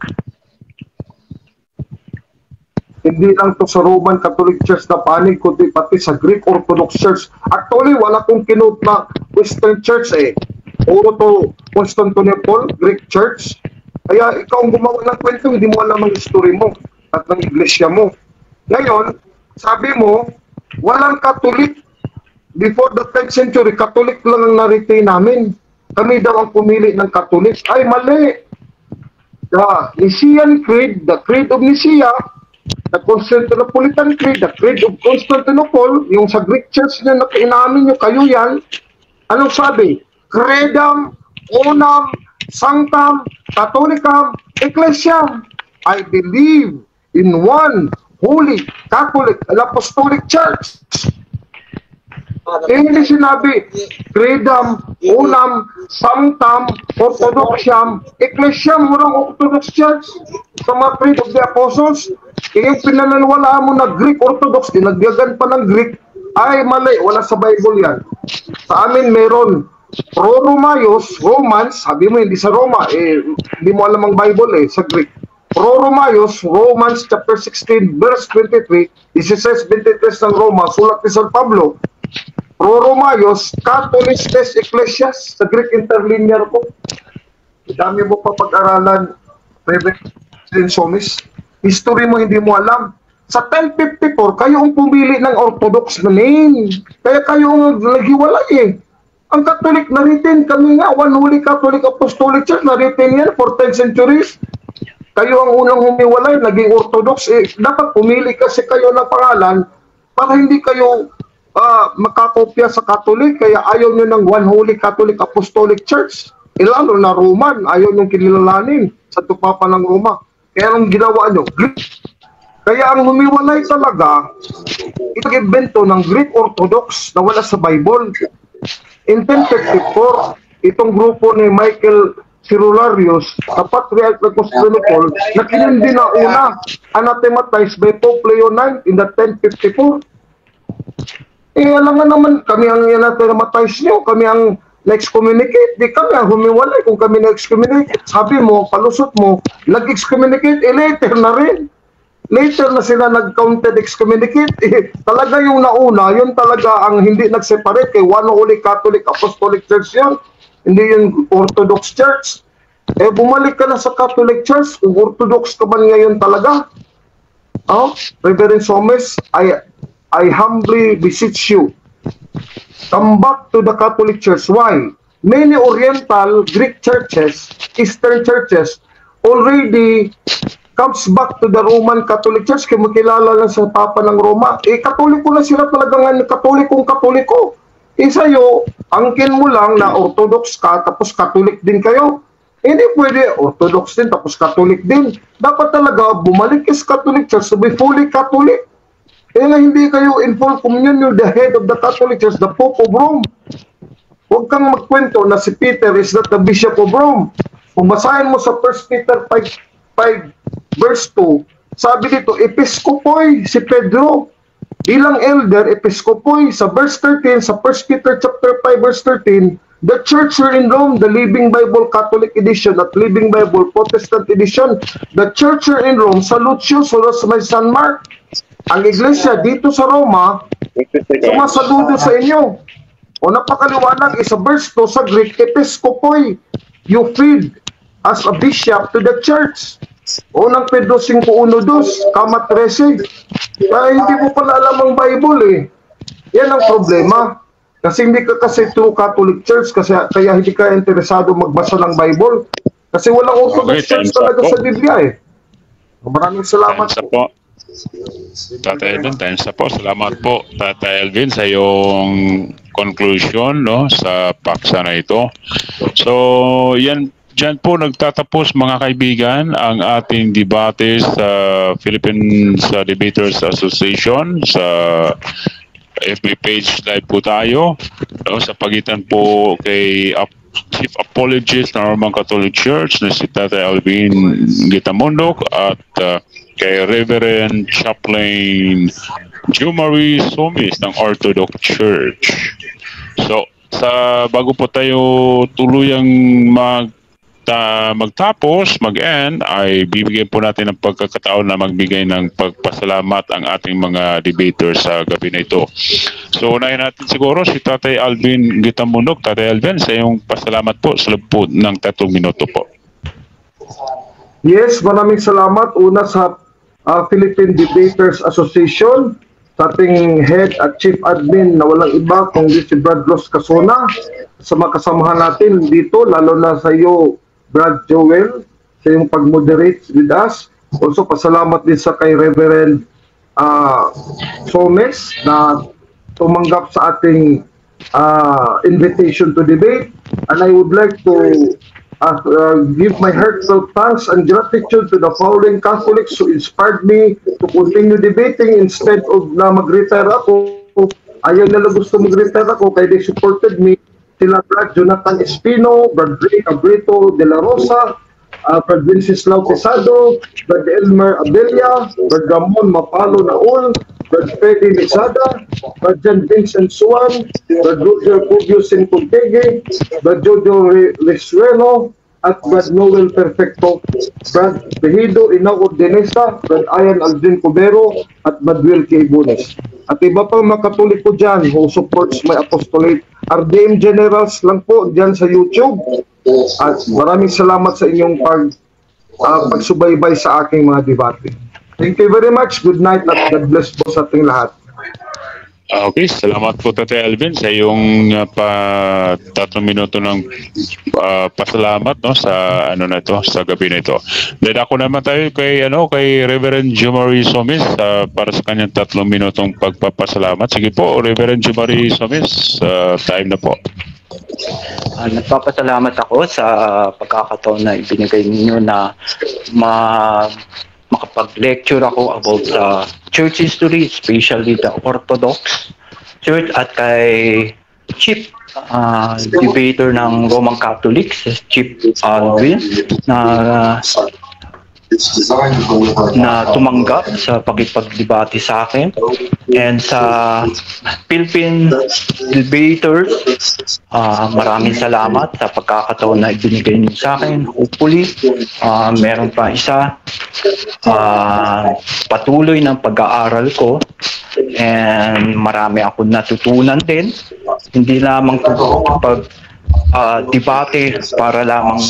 Speaker 2: Hindi lang to sa Roman Catholic Church na panig, kundi pati sa Greek Orthodox Church. Actually, wala kong kinut na Western Church eh. Puro to Constantinople, Greek Church. Kaya ikaw ang gumawa ng kwento, hindi mo alam ang history mo at ng iglesia mo. Ngayon, sabi mo, walang Catholic. Before the 10th century, Catholic lang ang na-retain namin. Kami daw ang pumili ng Catholic. Ay, mali! The Nicene Creed, the Creed of Nicaea, the Constantinopolitan Creed, the Creed of Constantinople, yung sa Greek Church na inamin nyo, kayo yan, anong sabi? Credam, Unam, Sanctam, Catholicam, Ecclesiam. I believe in one Holy Catholic and Apostolic Church. Hindi sinabi, Credam, Unam, Sanctam, Orthodoxiam, Ecclesiam, murang Orthodox Church. Sa mga Creed of the Apostles, yung pinananiwalaan mo na Greek Orthodox, dinagdagan pa ng Greek, ay mali, wala sa Bible yan. Sa amin meron Pro-Romayos, Romans, sabi mo hindi sa Roma, hindi mo alam ang Bible sa Greek. Pro-Romayos, Romans chapter 16, verse 23, 16:23 ng Roma, sulat ni San Pablo. Pro-Romayos, Catholicus Ecclesias, sa Greek interlinear po. Dami mo pa pag-aralan, Reverend Somis. History mo hindi mo alam. Sa 1054, kayo ang pumili ng Orthodox na name. Kaya kayo ang naghiwalay eh. Ang Catholic na-retain kami nga, One Holy Catholic Apostolic Church, na-retain yan for 10 centuries. Kayo ang unang humiwalay, naging Orthodox. Dapat pumili kasi kayo ng pangalan para hindi kayo makakopya sa Catholic. Kaya ayaw nyo ng One Holy Catholic Apostolic Church. Lalo na Roman, ayaw nyo kinilalanin sa tupapa ng Roma. Kaya anong ginawa nyo? Kaya ang humiwalay talaga, ipag-invento ng Greek Orthodox na wala sa Bible. In 1054, itong grupo ni Michael Cerularius, na Patriarch of Constantinople, na kinindi na una, anathematized by Pope Leo IX in the 1054. Alam nga naman, kami ang anathematize nyo, kami ang na-excommunicate, di kami ang humiwalay kung kami na-excommunicate. Sabi mo, palusot mo, nag-excommunicate, later na rin. Later na sila nag-counted excommunicate. Talaga yung nauna, yun talaga ang hindi nag-separate kay One Holy Catholic Apostolic Church yun. Hindi yung Orthodox Church. Bumalik ka na sa Catholic Church kung Orthodox ka man ngayon talaga. Reverend Somes, I humbly beseech you, come back to the Catholic Church. Why? Many Oriental Greek churches, Eastern churches, already comes back to the Roman Catholic Church. Kaya makilala lang sa Papa ng Roma. Katoliko na sila talagang katoliko. Sa'yo, angkin mo lang na Orthodox ka, tapos Catholic din kayo. Hindi pwede Orthodox din, tapos Catholic din. Dapat talaga bumalik sa Catholic Church to be fully Catholic. Kaya nga hindi kayo in full communion, the head of the Catholic Church, the Pope of Rome. Huwag kang magkwento na si Peter is not the Bishop of Rome. Kung basahin mo sa 1 Peter 5 verse 2, sabi dito, Episkopoy si Pedro. Bilang elder, Episkopoy. Sa verse 13, sa 1 Peter chapter 5 verse 13, the church here in Rome, the Living Bible Catholic Edition at Living Bible Protestant Edition, the church here in Rome, salutes you, saludos may San Mark. Ang iglesia dito sa Roma, sumasaludo sa inyo. O napakaliwanag, sa verse 2 sa Greek, Episkopoy, you feed as a bishop to the church. Unang Pedro 5:1-2, Kama 13. Kaya hindi mo pala alam ang Bible eh. Yan ang problema. Kasi hindi ka kasi true Catholic Church, kaya hindi ka interesado magbasa ng Bible. Kasi walang Orthodox Church talaga sa Biblia eh. Maraming salamat
Speaker 1: po. Tatay Elvin, times na po. Salamat po, Tatay Elvin, sa iyong conclusion, no, sa paksa na ito. So, Diyan po nagtatapos, mga kaibigan, ang ating debate sa Philippine Debaters Association. Sa FB page live po tayo, no, sa pagitan po kay Chief Apologist ng Roman Catholic Church na si Tatay Alvin Gitamundok at kay Reverend Chaplain Jumari Somis ng Orthodox Church. So, bago po tayo tuluyang magtapos, mag-end, ay bibigyan po natin ng pagkakataon na magbigay ng pagpasalamat ang ating mga debaters sa gabi na ito. So, unahin natin siguro si Tatay Alvin Gitamundok. Tatay Alvin, sa iyong pasalamat po sa loob po ng 3 minuto po.
Speaker 2: Yes, maraming salamat. Una sa Philippine Debaters Association, sa ating head at chief admin na walang iba kundi si Brad Los Casona, sa mga kasamahan natin dito, lalo na sa iyo, Brad Joel, sa yung pag-moderate with us. Also, pasalamat din sa kay Reverend Somes na tumanggap sa ating invitation to debate. And I would like to give my heartfelt thanks and gratitude to the following Catholics who inspired me to continue debating instead of na mag-retire ako. Ayaw nila gusto mag-retire ako, kaya they supported me. Sila Brad Jonathan Espino, Brad Ray Cabrito de la Rosa, Brad Wenceslao Pesado, Brad Elmer Abelia, Brad Ramon Mapalo Naul, Brad Freddy Lizada, Brad Jan Vincent Suan, Brad Roger Pugio Sincontege, Brad Jojo Lesuelo, at Brad Noel Perfecto, Brad Behido Inago Denesa, Brad Ayan Aldrin Cubero, at Brad Will K. Bunes. At iba pang mga Katoliko dyan who supports my apostolate. RDM Generals lang po dyan sa YouTube. At maraming salamat sa inyong pagsubaybay sa aking mga debate. Thank you very much. Good night at God bless po sa ating lahat.
Speaker 1: Okay, salamat po Tatay Alvin sa iyong 3 minuto ng pasalamat, no, sa sa gabi na ito. Then ako naman tayo kay Reverend Jumari Somis para sa kanyang 3 minutong pagpapasalamat. Sige po, Reverend Jumari Somis, time na po.
Speaker 3: Nagpapasalamat ako sa pagkakataon na ibinigay ninyo na makapag-lecture ako about church history, especially the Orthodox Church, at kay Chief debater ng Roman Catholics, Chief Alvin, na tumanggap sa pagdebate sa akin, and sa Philippine Debaters, maraming salamat sa pagkakataon na ibinigay niyo sa akin. Hopefully, meron pa isa. Patuloy ng pag-aaral ko, and marami akong natutunan din, hindi lamang debate para lamang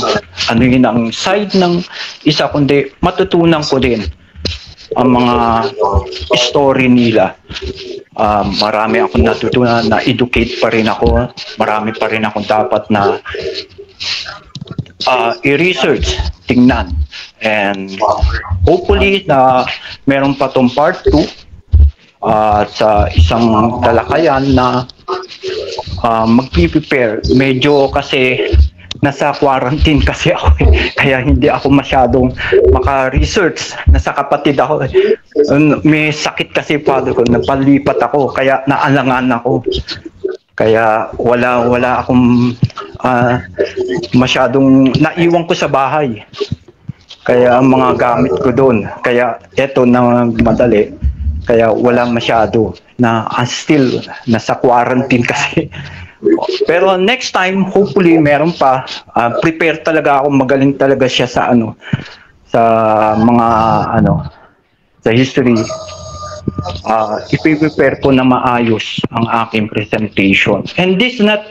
Speaker 3: yun ang side ng isa, kundi matutunan ko din ang mga story nila. Marami akong natutunan, na-educate pa rin ako. Marami pa rin ako dapat na i-research, tingnan. And hopefully na meron pa tong part 2 sa isang talakayan na mag-prepare. Medyo kasi nasa quarantine kasi ako kaya hindi ako masyadong maka-research. Nasa kapatid ako. May sakit kasi father ko, napalipat ako kaya naalangan ako. Kaya wala akong masyadong naiwan ko sa bahay. Kaya ang mga gamit ko doon. Kaya eto na madali. Kaya wala masyado na still nasa quarantine kasi. Pero next time, hopefully meron pa. Prepare talaga ako, magaling talaga siya sa sa mga sa history. Ipiprepare ko na maayos ang aking presentation. And this is not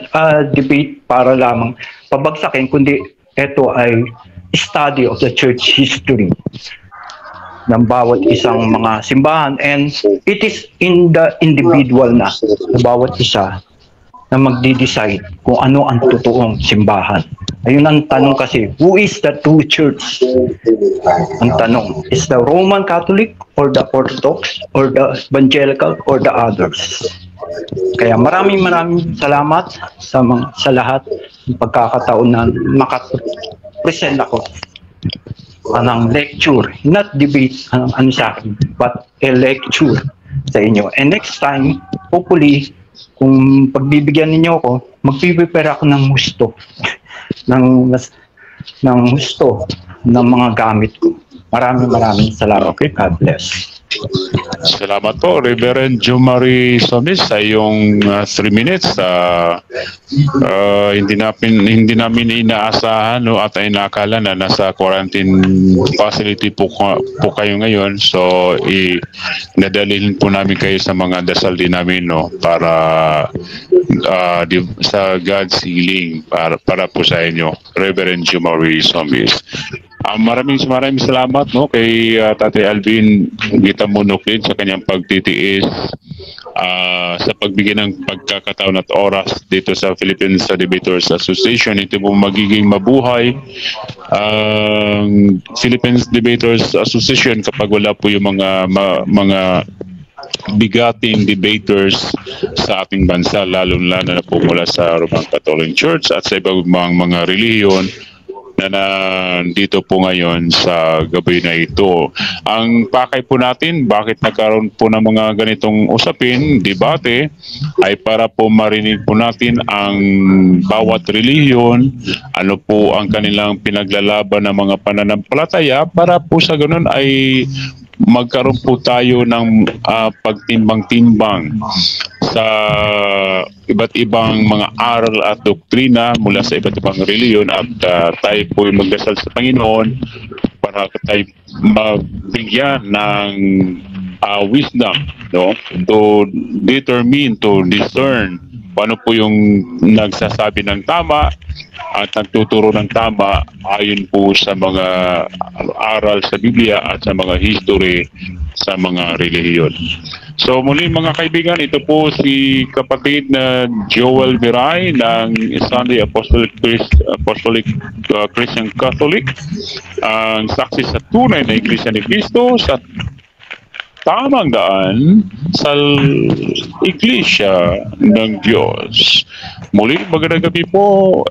Speaker 3: debate para lamang pabagsakin, kundi ito ay study of the church history ng bawat isang mga simbahan, and it is in the individual na bawat isa na magdi-decide kung ano ang totoong simbahan. Ayun ang tanong kasi, who is the true church? Ang tanong, is the Roman Catholic or the Orthodox or the Evangelical or the others? Kaya maraming salamat sa lahat ng pagkakataon na makapresent ako ng lecture, not debate sa akin, but a lecture sa inyo. And next time, hopefully, kung pagbibigyan ninyo ako, magpiprepare ako ng husto, ng husto ng mga gamit ko. Maraming salamat. Okay, God bless.
Speaker 1: Salamat po, Reverend Jomari Somis, sa iyong 3 minutes. Hindi namin inaasahan at inakala na nasa quarantine facility po kayo ngayon. So, nadalhin po namin kayo sa mga dasal din namin para sa God's healing para po sa inyo, Reverend Jomari Somis. Maraming salamat kay Tatay Alvin Gitamunukid sa kanyang pagtitiis sa pagbigay ng pagkakataon at oras dito sa Philippine Debaters Association. Ito po magiging mabuhay ang Philippine Debaters Association kapag wala po yung mga bigating debaters sa ating bansa, lalo na po mula sa Roman Catholic Church at sa ibang mga relihiyon na nandito po ngayon sa gabi na ito. Ang pakay po natin, bakit nagkaroon po ng mga ganitong usapin, debate, ay para po marinig po natin ang bawat relihiyon, ano po ang kanilang pinaglalaban ng mga pananampalataya, para po sa ganun ay magkaroon po tayo ng pagtimbang-timbang sa iba't ibang mga aral at doktrina mula sa iba't ibang reliyon, at tayo po magdasal sa Panginoon para tayo magbigyan ng wisdom to determine, to discern paano po yung nagsasabi ng tama at nagtuturo ng tama ayon po sa mga aral sa Biblia at sa mga history sa mga relihiyon. So muli mga kaibigan, ito po si kapatid na Joel Miray ng Sunday Apostolic Christian Catholic, ang saksi sa tunay na Iglesia ni Cristo sa tamang daan sa Iglesia ng Diyos. Muli, magandang gabi po.